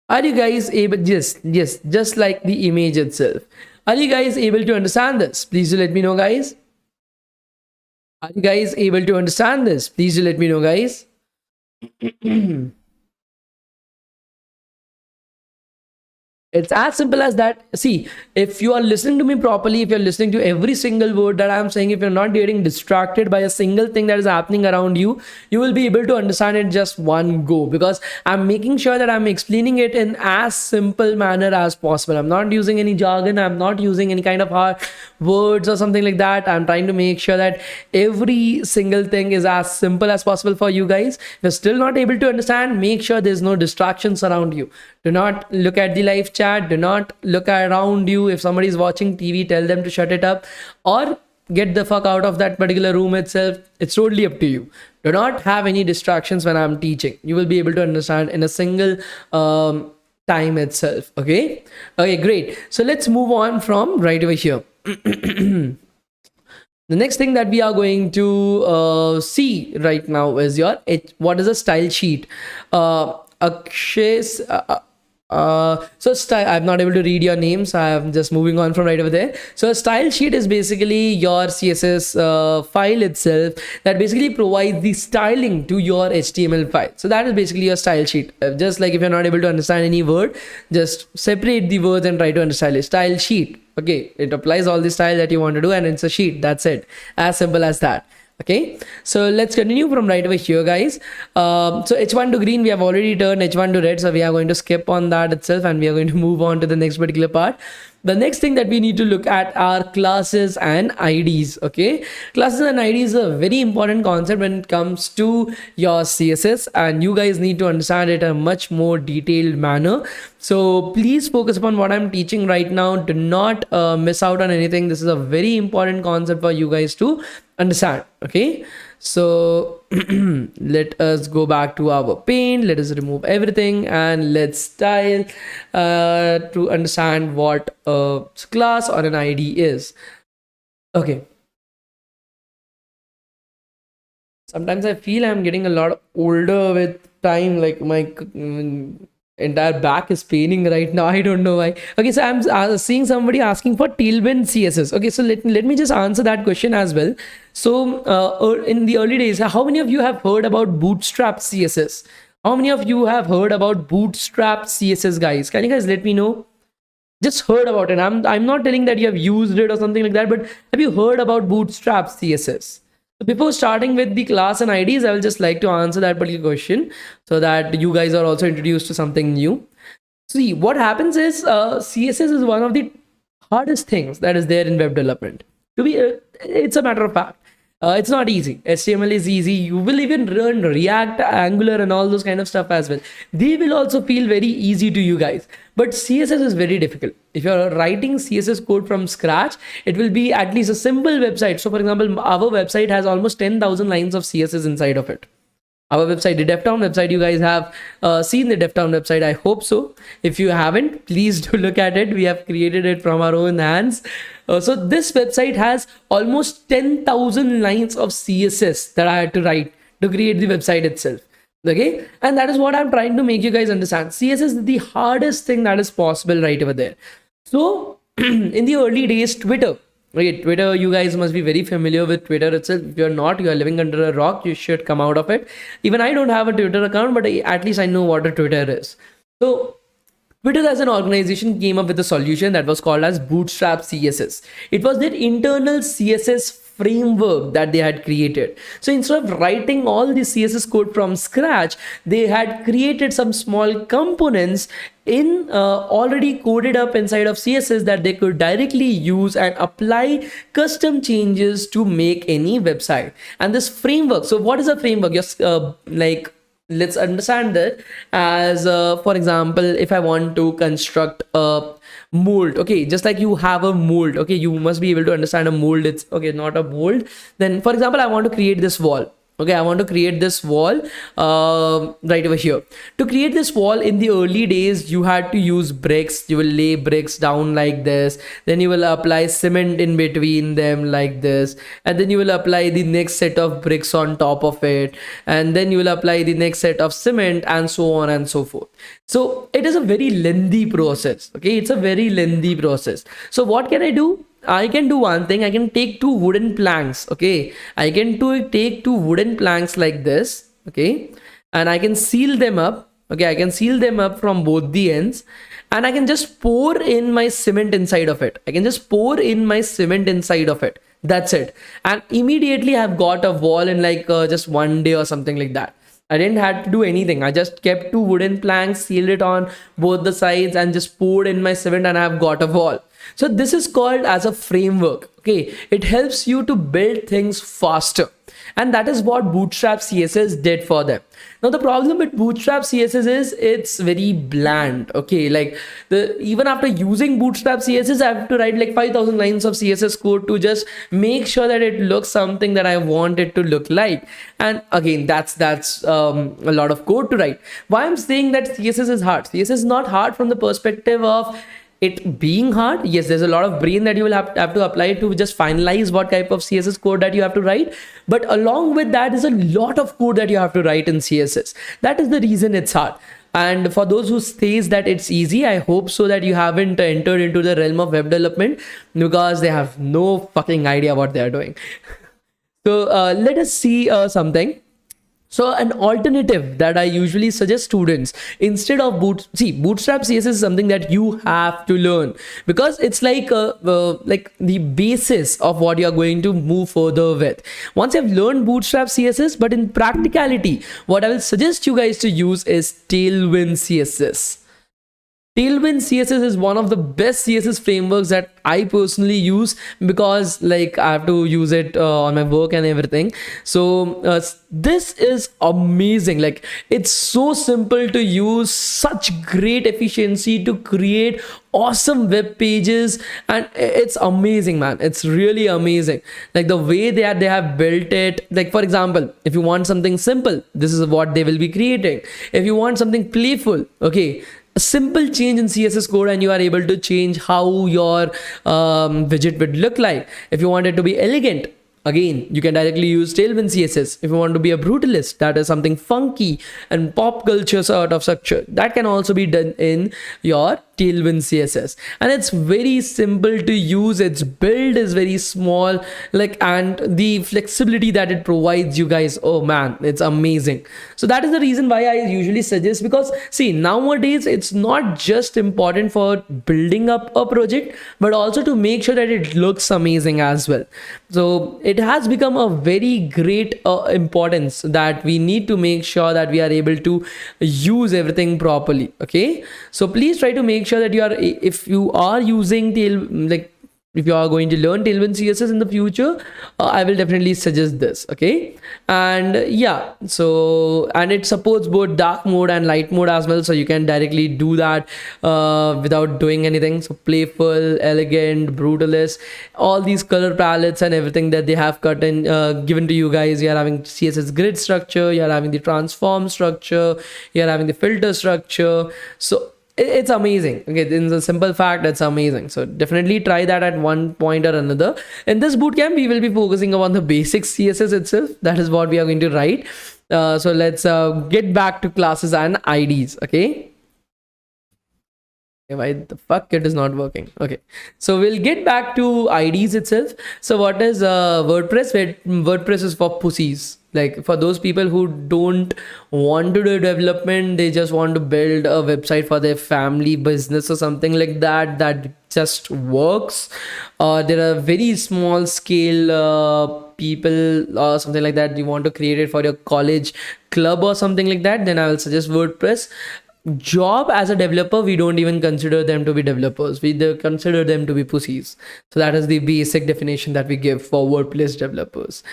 Are you guys able? Yes, just like the image itself. Are you guys able to understand this? Please do let me know, guys. Are you guys able to understand this? Please do let me know, guys. It's as simple as that. See, if you are listening to me properly, if you're listening to every single word that I'm saying, if you're not getting distracted by a single thing that is happening around you, you will be able to understand it just one go, because I'm making sure that I'm explaining it in as simple manner as possible. I'm not using any jargon. I'm not using any kind of hard words or something like that. I'm trying to make sure that every single thing is as simple as possible for you guys. If you're still not able to understand, make sure there's no distractions around you. Do not look at the live chat. Do not look around you. If somebody is watching TV, tell them to shut it up or get the fuck out of that particular room itself. It's totally up to you. Do not have any distractions when I'm teaching. You will be able to understand in a single time itself. Okay, great. So let's move on from right over here. The next thing that we are going to see right now is what is a style sheet. Akshay's so style, I'm not able to read your name, so I'm just moving on from right over there. So a style sheet is basically your CSS file itself that basically provides the styling to your HTML file. So that is basically your style sheet. Just like if you're not able to understand any word, just separate the words and try to understand it. Style sheet. Okay, it applies all the style that you want to do, and it's a sheet. That's it. As simple as that. Okay, so let's continue from right over here, guys. So h1 to green, we have already turned h1 to red, so we are going to skip on that itself and we are going to move on to the next particular part. The next thing that we need to look at are classes and IDs. Okay, classes and IDs is a very important concept when it comes to your CSS, and you guys need to understand it in a much more detailed manner. So please focus upon what I'm teaching right now. Do not miss out on anything. This is a very important concept for you guys to understand. Okay, so let us go back to our pane. Let us remove everything and let's style to understand what a class or an ID is. Okay, sometimes I feel I'm getting a lot older with time, like my entire back is paining right now. I don't know why. Okay, so I'm seeing somebody asking for Tailwind Css. Okay, so let me just answer that question as well. So in the early days, how many of you have heard about Bootstrap Css? How many of you have heard about Bootstrap Css, guys? Can you guys let me know? Just heard about it. I'm not telling that you have used it or something like that, but have you heard about Bootstrap Css? So before starting with the class and IDs, I will just like to answer that particular question so that you guys are also introduced to something new. See, what happens is CSS is one of the hardest things that is there in web development. It's a matter of fact. It's not easy. HTML is easy. You will even learn React, Angular and all those kind of stuff as well. They will also feel very easy to you guys. But CSS is very difficult. If you're writing CSS code from scratch, it will be at least a simple website. So for example, our website has almost 10,000 lines of CSS inside of it. our website, the DevTown website. You guys have seen the DevTown website, I hope so. If you haven't, please do look at it. We have created it from our own hands. So this website has almost 10,000 lines of CSS that I had to write to create the website itself. Okay, and that is what I'm trying to make you guys understand. CSS is the hardest thing that is possible right over there. So in the early days, Twitter, you guys must be very familiar with Twitter itself. If you're not, you are living under a rock. You should come out of it. Even I don't have a Twitter account, but at least I know what a Twitter is. So Twitter as an organization came up with a solution that was called as Bootstrap Css. It was their internal CSS framework that they had created. So instead of writing all the CSS code from scratch, they had created some small components in already coded up inside of CSS that they could directly use and apply custom changes to make any website. And this framework, so what is a framework? Just let's understand that as for example, if I want to construct a mold, okay, just like you have a mold, okay, you must be able to understand a mold. It's okay, not a mold. Then for example, I want to create this wall. Okay, I want to create this wall right over here. To create this wall in the early days, you had to use bricks. You will lay bricks down like this. Then you will apply cement in between them like this. And then you will apply the next set of bricks on top of it. And then you will apply the next set of cement and so on and so forth. So it is a very lengthy process. Okay, it's a very lengthy process. So what can I do? I can do one thing. I can take two wooden planks. Okay, I can take two wooden planks like this. Okay, and I can seal them up. Okay, I can seal them up from both the ends, and I can just pour in my cement inside of it. I can just pour in my cement inside of it. That's it. And immediately I've got a wall in like just one day or something like that. I didn't have to do anything. I just kept two wooden planks, sealed it on both the sides, and just poured in my cement, and I've got a wall. So this is called as a framework. Okay, it helps you to build things faster, and that is what Bootstrap CSS did for them. Now the problem with Bootstrap CSS is it's very bland. Okay, like even after using Bootstrap CSS, I have to write like 5,000 lines of CSS code to just make sure that it looks something that I want it to look like. And again, that's a lot of code to write. Why I'm saying that CSS is hard? CSS is not hard from the perspective of it being hard. Yes, there's a lot of brain that you will have to apply to just finalize what type of CSS code that you have to write. But along with that is a lot of code that you have to write in CSS. That is the reason it's hard. And for those who says that it's easy, I hope so that you haven't entered into the realm of web development, because they have no fucking idea what they are doing. So let us see something. So an alternative that I usually suggest students, instead of Bootstrap CSS is something that you have to learn, because it's like the basis of what you're going to move further with. Once you've learned Bootstrap CSS, but in practicality, what I will suggest you guys to use is Tailwind Css. Tailwind Css is one of the best CSS frameworks that I personally use, because like I have to use it on my work and everything. So this is amazing. Like it's so simple to use, such great efficiency to create awesome web pages, and it's amazing, man. It's really amazing. Like the way they have built it. Like for example, if you want something simple, this is what they will be creating. If you want something playful, okay, a simple change in CSS code and you are able to change how your widget would look like. If you want it to be elegant, again, you can directly use Tailwind CSS. If you want to be a brutalist, that is something funky and pop culture sort of structure, that can also be done in your Tailwind CSS. And it's very simple to use. Its build is very small, like, and the flexibility that it provides you guys, oh man, it's amazing. So that is the reason why I usually suggest, because see, nowadays it's not just important for building up a project, but also to make sure that it looks amazing as well. So it has become a very great importance that we need to make sure that we are able to use everything properly. Okay, so please try to make sure that you are, if you are using if you are going to learn Tailwind CSS in the future, I will definitely suggest this. Okay, and yeah, so and it supports both dark mode and light mode as well, so you can directly do that without doing anything. So playful, elegant, brutalist, all these color palettes and everything that they have cut in given to you guys. You are having CSS grid structure, you are having the transform structure, you are having the filter structure. So it's amazing. Okay, in the simple fact, it's amazing. So definitely try that at one point or another. In this bootcamp, we will be focusing on the basic CSS itself. That is what we are going to write. So let's get back to classes and IDs. Okay, why the fuck it is not working? Okay, so we'll get back to IDs itself. So what is WordPress? WordPress is for pussies, like for those people who don't want to do development, they just want to build a website for their family business or something like that, that just works. There are very small scale people or something like that, you want to create it for your college club or something like that, then I will suggest WordPress. Job as a developer, we don't even consider them to be developers, we consider them to be pussies. So that is the basic definition that we give for WordPress developers,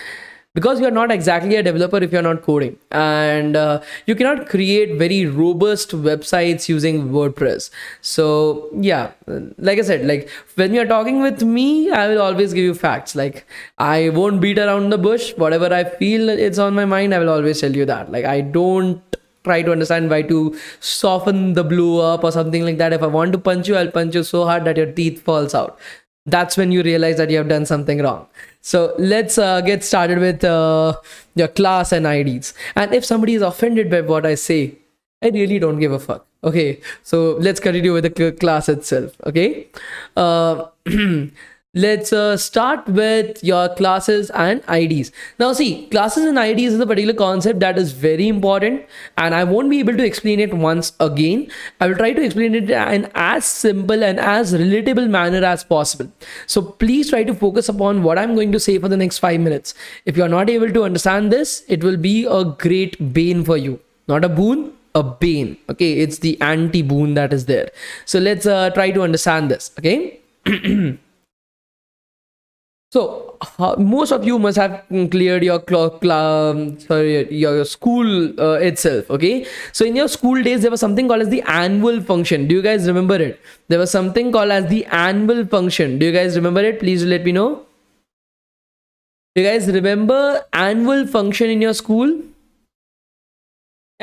because you are not exactly a developer if you're not coding, and you cannot create very robust websites using WordPress. So yeah, like I said, like when you're talking with me, I will always give you facts. Like I won't beat around the bush. Whatever I feel it's on my mind, I will always tell you that. Like I don't try to understand why to soften the blow up or something like that. If I want to punch you, I'll punch you so hard that your teeth falls out. That's when you realize that you have done something wrong. So let's get started with your class and IDs. And if somebody is offended by what I say, I really don't give a fuck. Okay, so let's continue with the class itself. Okay, let's start with your classes and IDs. Now see, classes and IDs is a particular concept that is very important, and I won't be able to explain it once again. I will try to explain it in as simple and as relatable manner as possible. So please try to focus upon what I'm going to say for the next 5 minutes. If you're not able to understand this, it will be a great bane for you. Not a boon, a bane. Okay, it's the anti-boon that is there. So let's try to understand this. Okay. So most of you must have cleared your your school itself. Okay, so in your school days there was something called as the annual function. Do you guys remember it? There was something called as the annual function. Do you guys remember it? Please let me know. Do you guys remember annual function in your school?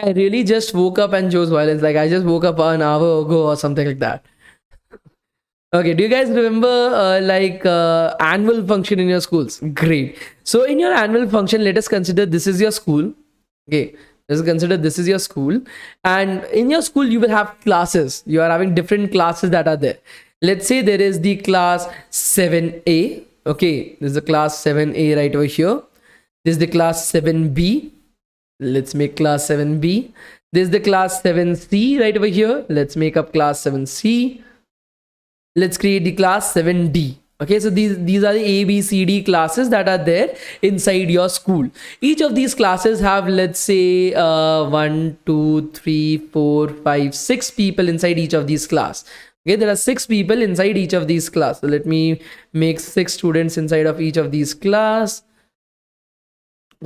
I really just woke up and chose violence. Like I just woke up an hour ago or something like that. Okay, do you guys remember annual function in your schools? Great. So in your annual function, let us consider this is your school. Okay, let's consider this is your school, and in your school you will have classes. You are having different classes that are there. Let's say there is the class 7A. Okay, there's the class 7A right over here. This is the class 7B. Let's make class 7B. There's the class 7C right over here. Let's make up class 7C. Let's create the class 7D. Okay, so these are the A, B, C, D classes that are there inside your school. Each of these classes have, let's say, 1, 2, 3, 4, 5, 6 people inside each of these class. Okay, there are 6 people inside each of these class. So let me make 6 students inside of each of these class.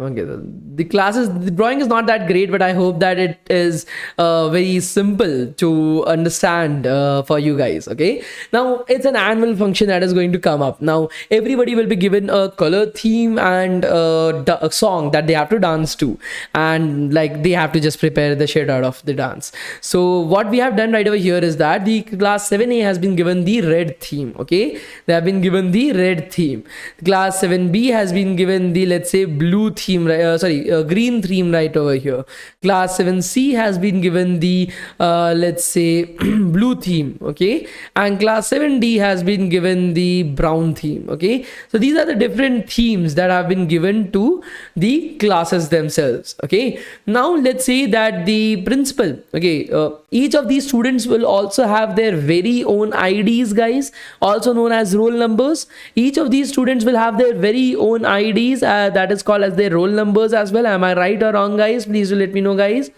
Okay, the classes, the drawing is not that great, but I hope that it is very simple to understand for you guys. Okay, now it's an annual function that is going to come up. Now everybody will be given a color theme and a song that they have to dance to, and like they have to just prepare the shit out of the dance. So what we have done right over here is that the class 7A has been given the red theme. Okay, they have been given the red theme. Class 7B has been given the, let's say, blue theme. Green theme right over here. Class 7C has been given the let's say blue theme. Okay, and class 7D has been given the brown theme. Okay, so these are the different themes that have been given to the classes themselves. Okay, now let's say that the principal, okay, each of these students will also have their very own IDs, guys, also known as roll numbers. Each of these students will have their very own IDs, that is called as their roll numbers as well. Am I right or wrong, guys? Please do let me know, guys.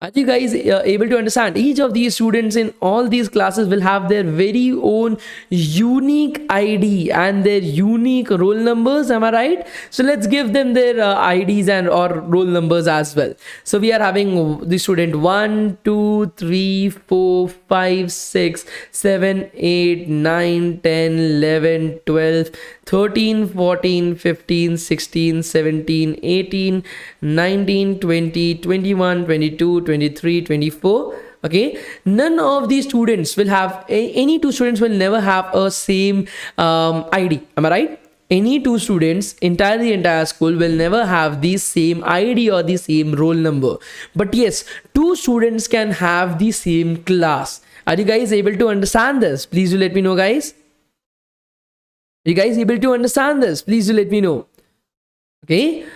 Are you guys able to understand? Each of these students in all these classes will have their very own unique ID and their unique roll numbers. Am I right? So let's give them their IDs and or roll numbers as well. So we are having the student 1, 2, 3, 4, 5, 6, 7, 8, 9, 10, 11, 12, 13, 14, 15, 16, 17, 18, 19, 20, 21, 22, 23, 24. Okay, none of these students will have any two students will never have a same ID. Am I right? Any two students the entire school will never have the same ID or the same roll number, but yes, two students can have the same class. Are you guys able to understand this? Please do let me know, guys. Are you guys able to understand this? Please do let me know. Okay,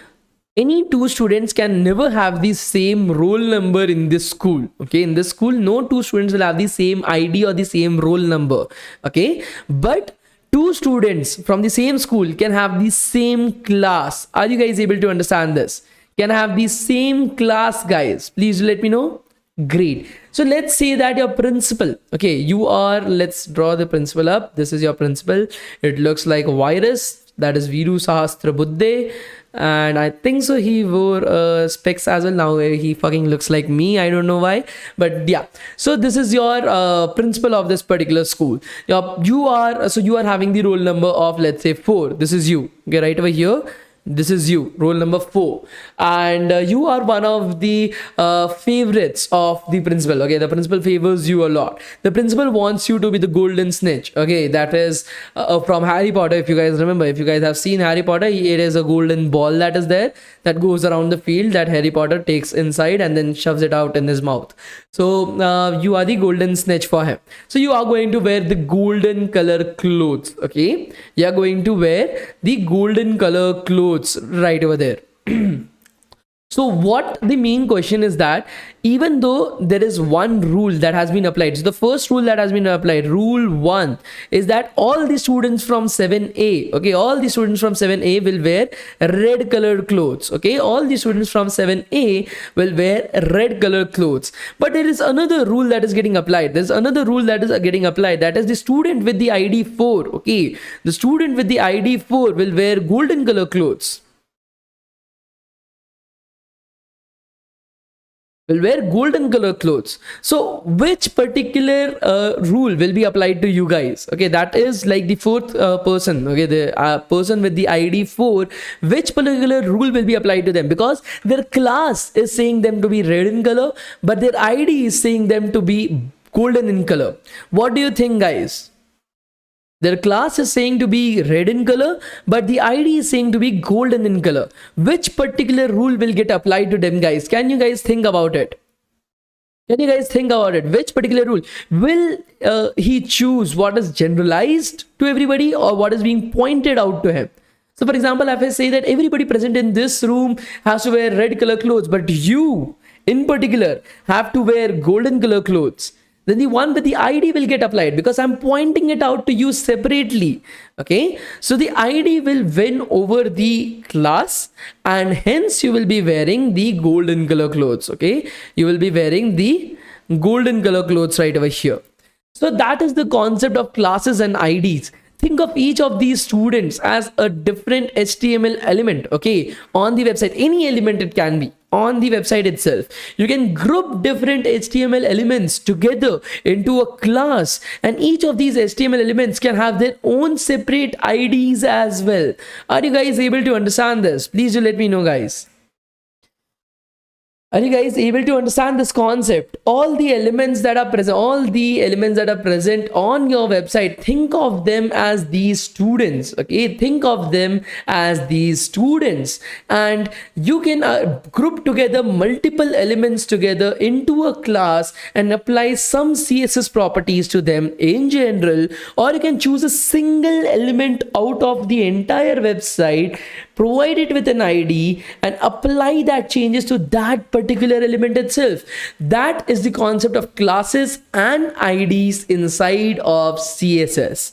any two students can never have the same roll number in this school. Okay, in this school no two students will have the same ID or the same roll number. Okay, but two students from the same school can have the same class. Are you guys able to understand this? Can have the same class, guys? Please let me know. Great. So let's say that your principal, okay, you are, let's draw the principal up. This is your principal. It looks like a virus, that is Viru Sahastra Buddhe, and I think so he wore specs as well. Now he fucking looks like me, I don't know why, but yeah. So this is your principal of this particular school. You are having the roll number of, let's say, 4. This is you, okay, right over here. This is you, roll number 4, and you are one of the favorites of the principal. Okay, the principal favors you a lot. The principal wants you to be the golden snitch. Okay, that is from Harry Potter. If you guys remember, if you guys have seen Harry Potter, it is a golden ball that is there that goes around the field that Harry Potter takes inside and then shoves it out in his mouth. So you are the golden snitch for him. So you are going to wear the golden color clothes. Okay, you are going to wear the golden color clothes right over there. So what the main question is that even though there is one rule that has been applied, so the first rule that has been applied, rule 1, is that all the students from 7A, okay, all the students from 7A will wear red colored clothes. Okay, all the students from 7A will wear red colored clothes. But there is another rule that is getting applied. There's another rule that is getting applied, that is the student with the ID 4. Okay, the student with the ID 4 will wear golden color clothes. Will wear golden color clothes. So which particular rule will be applied to you guys? Okay, that is like the fourth person. Okay, the person with the ID 4, which particular rule will be applied to them? Because their class is saying them to be red in color, but their ID is saying them to be golden in color. What do you think, guys? Their class is saying to be red in color, but the ID is saying to be golden in color. Which particular rule will get applied to them, guys? Can you guys think about it? Can you guys think about it? Which particular rule? Will he choose what is generalized to everybody or what is being pointed out to him? So for example, if I say that everybody present in this room has to wear red color clothes, but you in particular have to wear golden color clothes, then the one with the ID will get applied because I'm pointing it out to you separately. Okay, so the ID will win over the class, and hence you will be wearing the golden color clothes. Okay, you will be wearing the golden color clothes right over here. So that is the concept of classes and IDs. Think of each of these students as a different HTML element, okay, on the website. Any element it can be on the website itself. You can group different HTML elements together into a class, and each of these HTML elements can have their own separate IDs as well. Are you guys able to understand this? Please do let me know, guys. Are you guys able to understand this concept? All the elements that are present, on your website, think of them as these students. Okay, think of them as these students, and you can group together multiple elements together into a class and apply some CSS properties to them in general, or you can choose a single element out of the entire website, provide it with an ID, and apply that changes to that particular element itself. That is the concept of classes and IDs inside of CSS.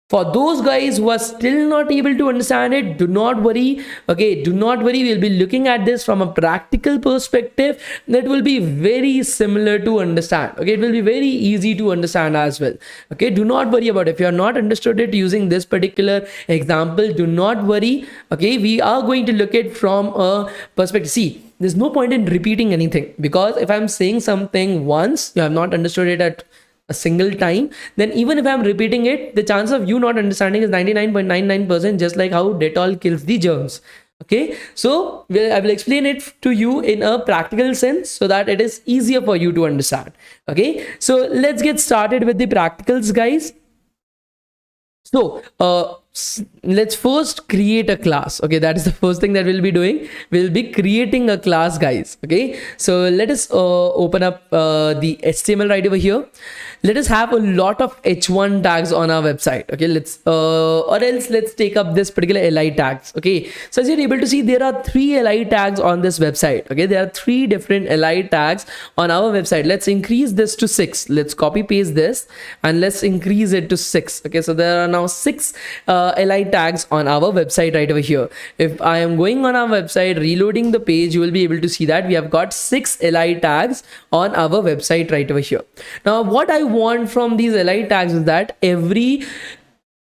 For those guys who are still not able to understand it, do not worry. Okay, do not worry. We'll be looking at this from a practical perspective that will be very similar to understand. Okay, it will be very easy to understand as well. Okay, do not worry about it. If you are not understood it using this particular example, do not worry. Okay, we are going to look at from a perspective. See, there's no point in repeating anything, because if I'm saying something once, you have not understood it at a single time, then even if I'm repeating it, the chance of you not understanding is 99.99%, just like how Dettol kills the germs. Okay, so I will explain it to you in a practical sense so that it is easier for you to understand. Okay, so let's get started with the practicals, guys. So let's first create a class. Okay, that is the first thing that we'll be doing. We'll be creating a class, guys. Okay, so let us open up the HTML right over here. Let us have a lot of h1 tags on our website. Okay, let's take up this particular li tags. Okay, so as you're able to see, there are 3 li tags on this website. Okay, there are 3 different li tags on our website. Let's increase this to 6. Let's copy paste this and let's increase it to 6. Okay, so there are now 6 li tags on our website right over here. If I am going on our website, reloading the page, you will be able to see that we have got 6 li tags on our website right over here. Now what I want from these li tags is that every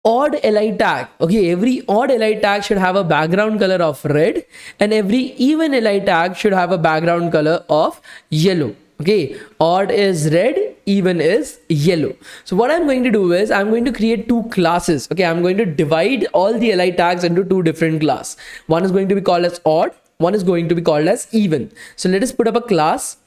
odd li tag, okay, every odd li tag should have a background color of red, and every even li tag should have a background color of yellow. Okay, odd is red, even is yellow. So what I'm going to do is I'm going to create 2 classes. Okay, I'm going to divide all the li tags into 2 different classes. One is going to be called as odd, one is going to be called as even. So let us put up a class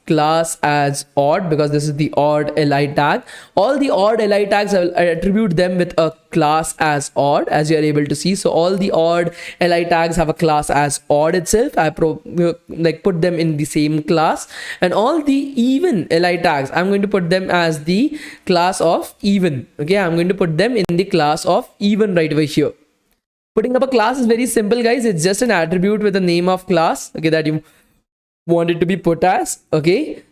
as odd, because this is the odd li tag. All the odd li tags, I will attribute them with a class as odd, as you are able to see. So all the odd li tags have a class as odd itself. I put them in the same class, and all the even li tags, I'm going to put them as the class of even. Okay, I'm going to put them in the class of even right over here. Putting up a class is very simple, guys. It's just an attribute with the name of class, okay, that you want it to be put as. Okay,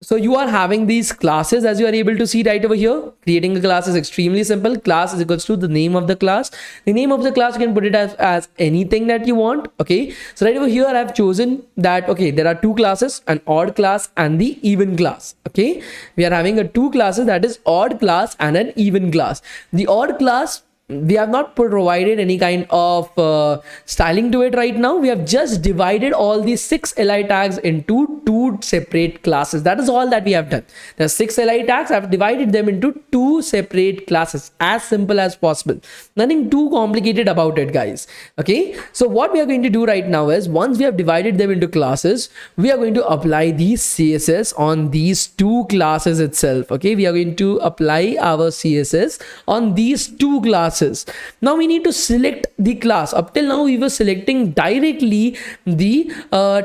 so you are having these classes, as you are able to see right over here. Creating a class is extremely simple. Class is equals to the name of the class. The name of the class, you can put it as anything that you want. Okay, so right over here I have chosen that, okay, there are 2 classes, an odd class and the even class. Okay, we are having a 2 classes, that is odd class and an even class. The odd class, we have not provided any kind of styling to it right now. We have just divided all these 6 li tags into 2 separate classes. That is all that we have done. There are 6 li tags. I've divided them into 2 separate classes, as simple as possible. Nothing too complicated about it, guys. Okay, so what we are going to do right now is, once we have divided them into classes, we are going to apply these CSS on these 2 classes itself. Okay, we are going to apply our CSS on these 2 classes. Now we need to select the class. Up till now we were selecting directly the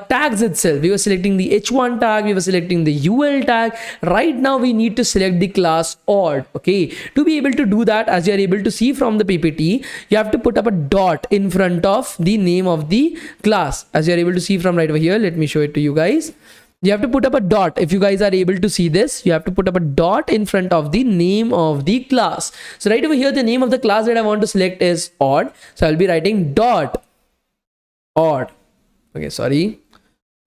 tags itself. We were selecting the h1 tag, we were selecting the ul tag. Right now we need to select the class odd. Okay, to be able to do that, as you are able to see from the PPT, you have to put up a dot in front of the name of the class. As you are able to see from right over here, let me show it to you guys. You have to put up a dot. If you guys are able to see this, you have to put up a dot in front of the name of the class. So right over here, the name of the class that I want to select is odd. So I'll be writing dot odd. Okay, sorry,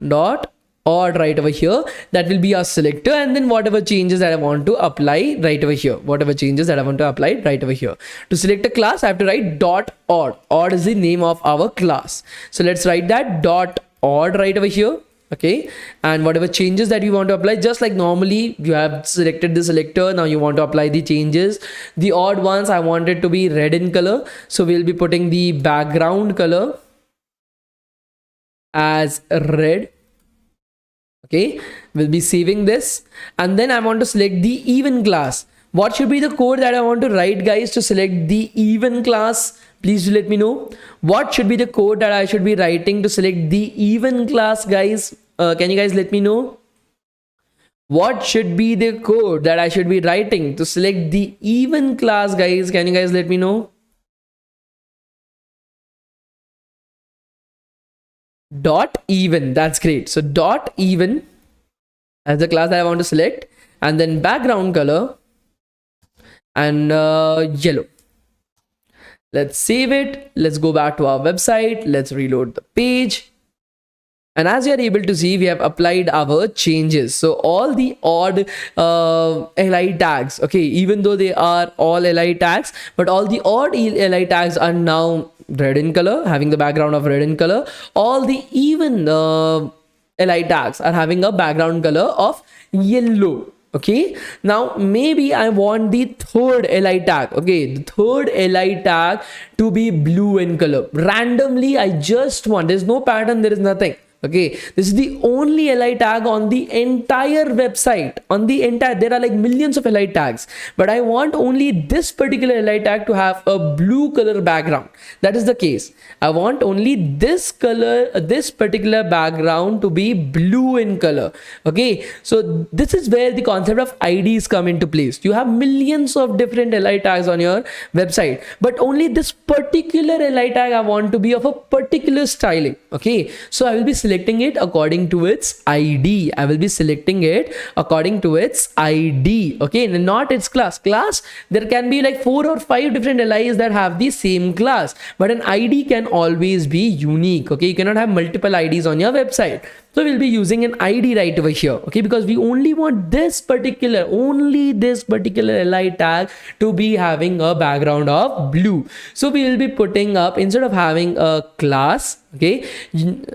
dot odd right over here. That will be our selector, and then whatever changes that I want to apply right over here. Whatever changes that I want to apply right over here. To select a class, I have to write dot odd. Odd is the name of our class. So let's write that dot odd right over here. Okay, and whatever changes that you want to apply, just like normally you have selected the selector, now you want to apply the changes. The odd ones, I want it to be red in color, so we'll be putting the background color as red. Okay, we'll be saving this, and then I want to select the even class. What should be the code that I want to write, guys, to select the even class? Please do let me know. What should be the code that I should be writing to select the even class, guys? Can you guys let me know? What should be the code that I should be writing to select the even class, guys? Can you guys let me know? Dot even. That's great. So dot even as the class that I want to select, and then background color and yellow. Let's save it. Let's go back to our website. Let's reload the page. And as you are able to see, we have applied our changes. So all the odd li tags, okay, even though they are all li tags, but all the odd li tags are now red in color, having the background of red in color. All the even li tags are having a background color of yellow. Okay, now maybe I want the third li tag, okay, the third li tag to be blue in color. Randomly, I just want, there's no pattern, there is nothing. Okay, this is the only li tag on the entire website. On the entire, there are like millions of li tags, but I want only this particular li tag to have a blue color background. That is the case. I want only this color, this particular background to be blue in color. Okay, so this is where the concept of IDs come into place. You have millions of different li tags on your website, but only this particular li tag I want to be of a particular styling. Okay, so I will be selecting it according to its ID. I will be selecting it according to its ID. Okay, not its class. Class, there can be like 4 or 5 different LIs that have the same class, but an ID can always be unique. Okay, you cannot have multiple IDs on your website. So we'll be using an ID right over here, okay, because we only want this particular, only this particular li tag to be having a background of blue. So we will be putting up, instead of having a class, okay,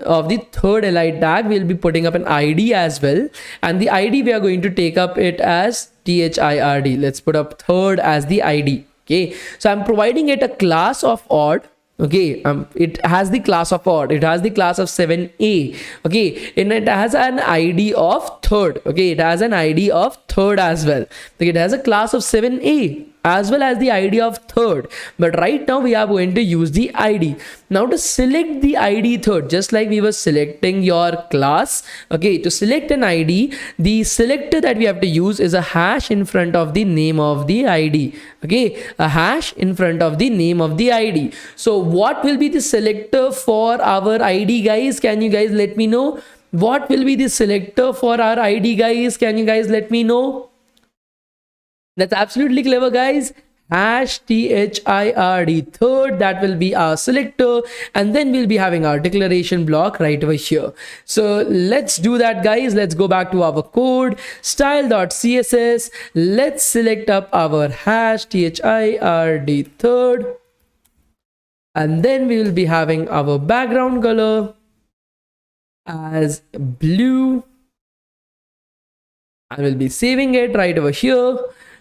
of the third li tag, we'll be putting up an ID as well, and the ID we are going to take up it as third. Let's put up third as the ID. Okay, so I'm providing it a class of odd. Okay, it has the class of odd, it has the class of 7a. Okay, and it has an ID of third. Okay, it has an ID of third as well. Okay, it has a class of 7a as well as the ID of third, but right now we are going to use the ID. Now to select the ID third, just like we were selecting your class, okay, to select an ID, the selector that we have to use is a hash in front of the name of the ID. Okay, a hash in front of the name of the ID. So what will be the selector for our ID, guys? Can you guys let me know? What will be the selector for our ID, guys? Can you guys let me know? That's absolutely clever, guys. Hash third, third, that will be our selector, and then we'll be having our declaration block right over here. So let's do that, guys. Let's go back to our code, style.css. Let's select up our hash third, third, and then we will be having our background color as blue. I will be saving it right over here.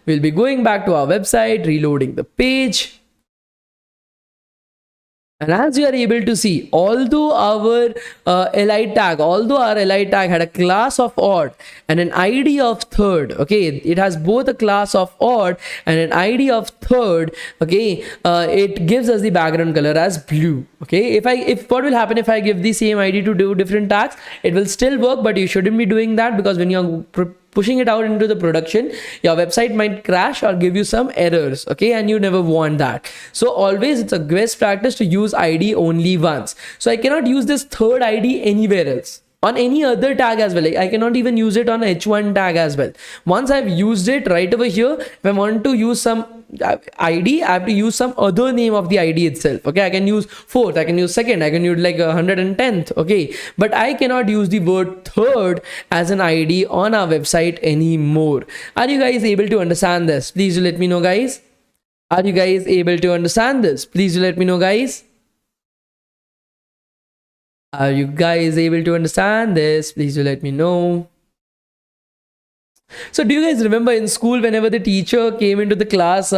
We'll be going back to our website, reloading the page. And as you are able to see, although our li tag had a class of odd and an ID of third, okay, it has both a class of odd and an ID of third, okay, it gives us the background color as blue. Okay, if what will happen if I give the same ID to do different tags, it will still work, but you shouldn't be doing that, because when you're pushing it out into the production, your website might crash or give you some errors, okay, and you never want that. So always, it's a best practice to use ID only once. So I cannot use this third ID anywhere else, on any other tag as well. Like, I cannot even use it on h1 tag as well. Once I've used it right over here, if I want to use some ID, I have to use some other name of the ID itself. Okay, I can use fourth, I can use second, I can use like 110th. Okay, but I cannot use the word third as an ID on our website anymore. Are you guys able to understand this? Please let me know, guys. Are you guys able to understand this? Please let me know, guys. Are you guys able to understand this? Please do let me know. So do you guys remember in school, whenever the teacher came into the class,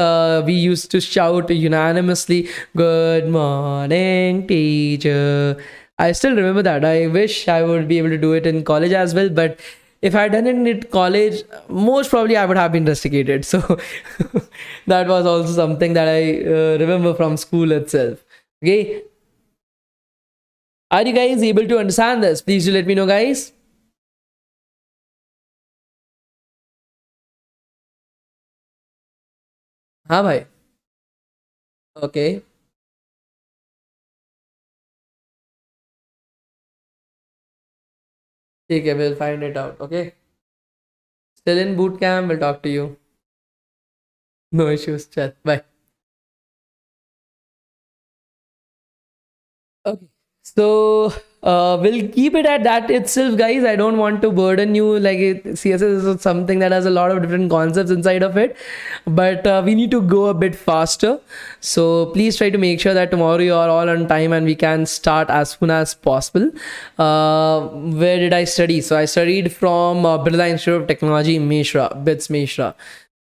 we used to shout unanimously, "Good morning, teacher." I still remember that. I wish I would be able to do it in college as well, but if I had done it in college, most probably I would have been rusticated. So that was also something that I remember from school itself. Okay. Are you guys able to understand this? Please do let me know, guys. हाँ भाई. Okay. Okay, we'll find it out. Okay. Still in boot camp. We'll talk to you. No issues. Chat. Bye. Okay. So we'll keep it at that itself, guys. I don't want to burden you. Like CSS is something that has a lot of different concepts inside of it, but we need to go a bit faster. So please try to make sure that tomorrow you are all on time and we can start as soon as possible. Where did I study? So I studied from Birla Institute of Technology, Mishra, BITS Mishra.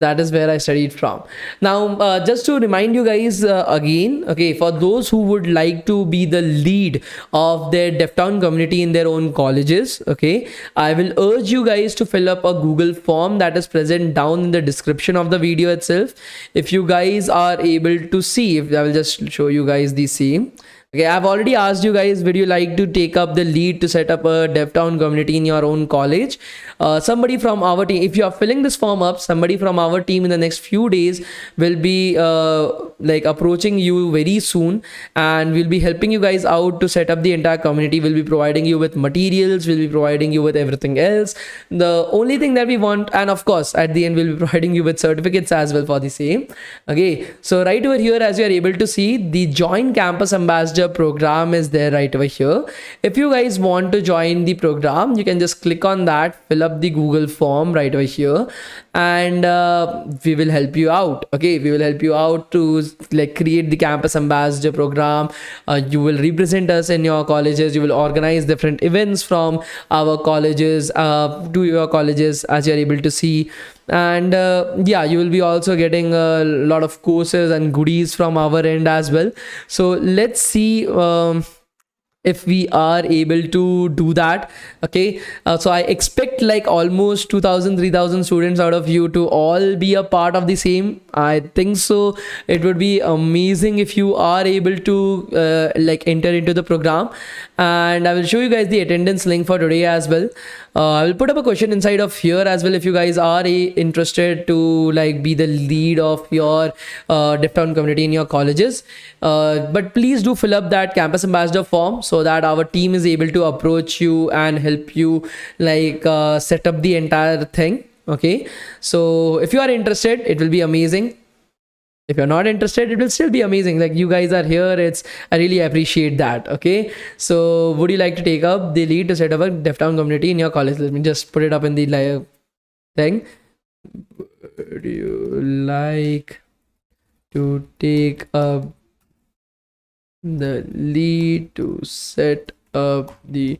That is where I studied from. Now, just to remind you guys again, okay, for those who would like to be the lead of their DevTown community in their own colleges, okay, I will urge you guys to fill up a Google form that is present down in the description of the video itself. If you guys are able to see, if I will just show you guys the same. Okay, I've already asked you guys, would you like to take up the lead to set up a DevTown community in your own college? Somebody from our team, if you are filling this form up, somebody from our team in the next few days will be like approaching you very soon, and we'll be helping you guys out to set up the entire community. We'll be providing you with materials, we'll be providing you with everything else. The only thing that we want, and of course at the end we'll be providing you with certificates as well for the same. Okay, so right over here, as you are able to see, the Join Campus Ambassador program is there right over here. If you guys want to join the program, you can just click on that, fill up the Google form right over here, and we will help you out. Okay, we will help you out to like create the Campus Ambassador program. You will represent us in your colleges, you will organize different events from our colleges to your colleges, as you're able to see. And yeah, you will be also getting a lot of courses and goodies from our end as well. So let's see if we are able to do that. Okay, so I expect like almost 2,000-3,000 students out of you to all be a part of the same. I think so it would be amazing if you are able to like enter into the program, and I will show you guys the attendance link for today as well. I will put up a question inside of here as well if you guys are interested to like be the lead of your DevTown community in your colleges. But please do fill up that Campus Ambassador form so that our team is able to approach you and help you like set up the entire thing. Okay, so if you are interested, it will be amazing. If you're not interested, it will still be amazing. Like you guys are here, I really appreciate that. Okay, so would you like to take up the lead to set up a DevTown community in your college? Let me just put it up in the live thing. Would you like to take up the lead to set up the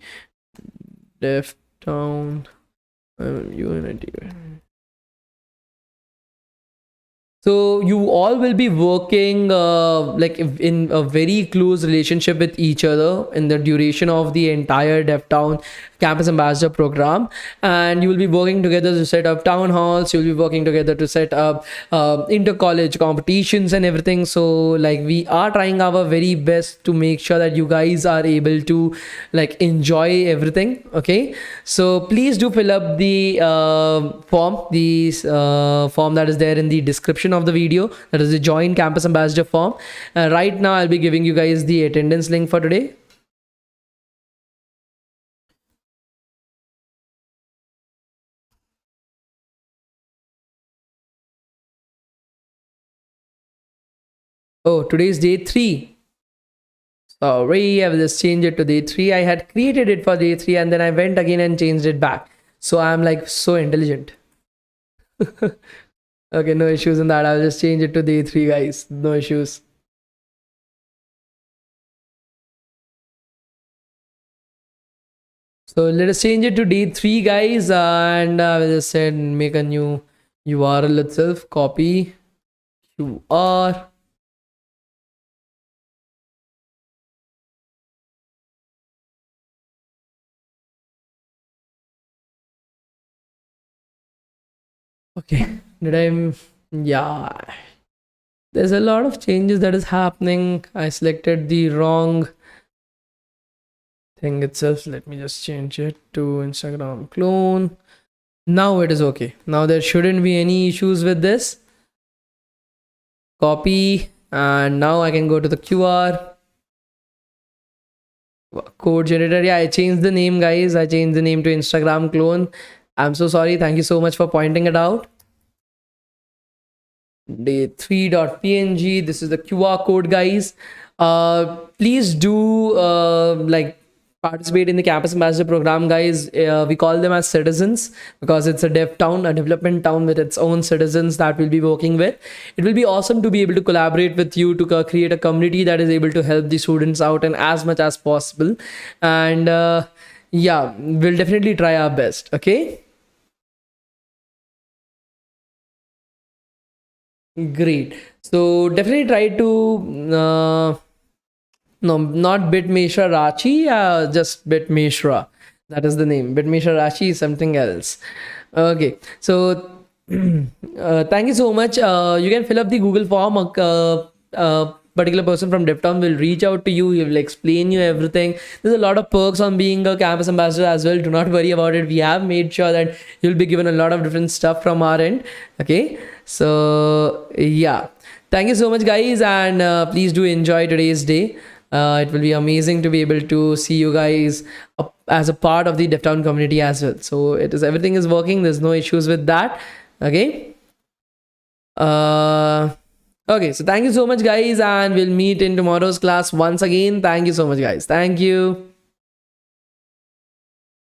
DevTown Unity? So you all will be working like in a very close relationship with each other in the duration of the entire DevTown Campus Ambassador program, and you will be working together to set up town halls. You'll be working together to set up inter-college competitions and everything. So like we are trying our very best to make sure that you guys are able to like enjoy everything. Okay, so please do fill up the form that is there in the description of the video. That is the Join Campus Ambassador form. Right now I'll be giving you guys the attendance link for today. Oh, today's day 3. Sorry, I will just change it to day 3. I had created it for day 3 and then I went again and changed it back. So I'm like so intelligent. Okay, no issues in that. I'll just change it to day 3, guys. No issues. So let us change it to day 3, guys, and I will just say make a new URL itself. Copy URL. Okay, yeah, there's a lot of changes that is happening. I selected the wrong thing itself. Let me just change it to Instagram clone. Now it is okay. Now there shouldn't be any issues with this. Copy, and now I can go to the QR code generator. Yeah, I changed the name, guys. I changed the name to Instagram clone. I'm so sorry. Thank you so much for pointing it out. day3.png. This is the QR code, guys. Please do like participate in the campus ambassador program, guys. We call them as citizens because it's a dev town, a development town with its own citizens that we'll be working with. It will be awesome to be able to collaborate with you to create a community that is able to help the students out in as much as possible. And yeah, we'll definitely try our best. Okay, great. So definitely try to no, not Bitmeshra Rachi, just Bitmeshra. That is the name. Bitmeshra Rachi is something else. Okay, so thank you so much. You can fill up the Google form. A particular person from DevTown will reach out to you. He will explain you everything. There's a lot of perks on being a campus ambassador as well. Do not worry about it. We have made sure that you'll be given a lot of different stuff from our end. Okay, so yeah. Thank you so much, guys, and please do enjoy today's day. It will be amazing to be able to see you guys as a part of the DevTown community as well. So everything is working. There's no issues with that. Okay. Okay. So thank you so much, guys, and we'll meet in tomorrow's class once again. Thank you so much, guys. Thank you.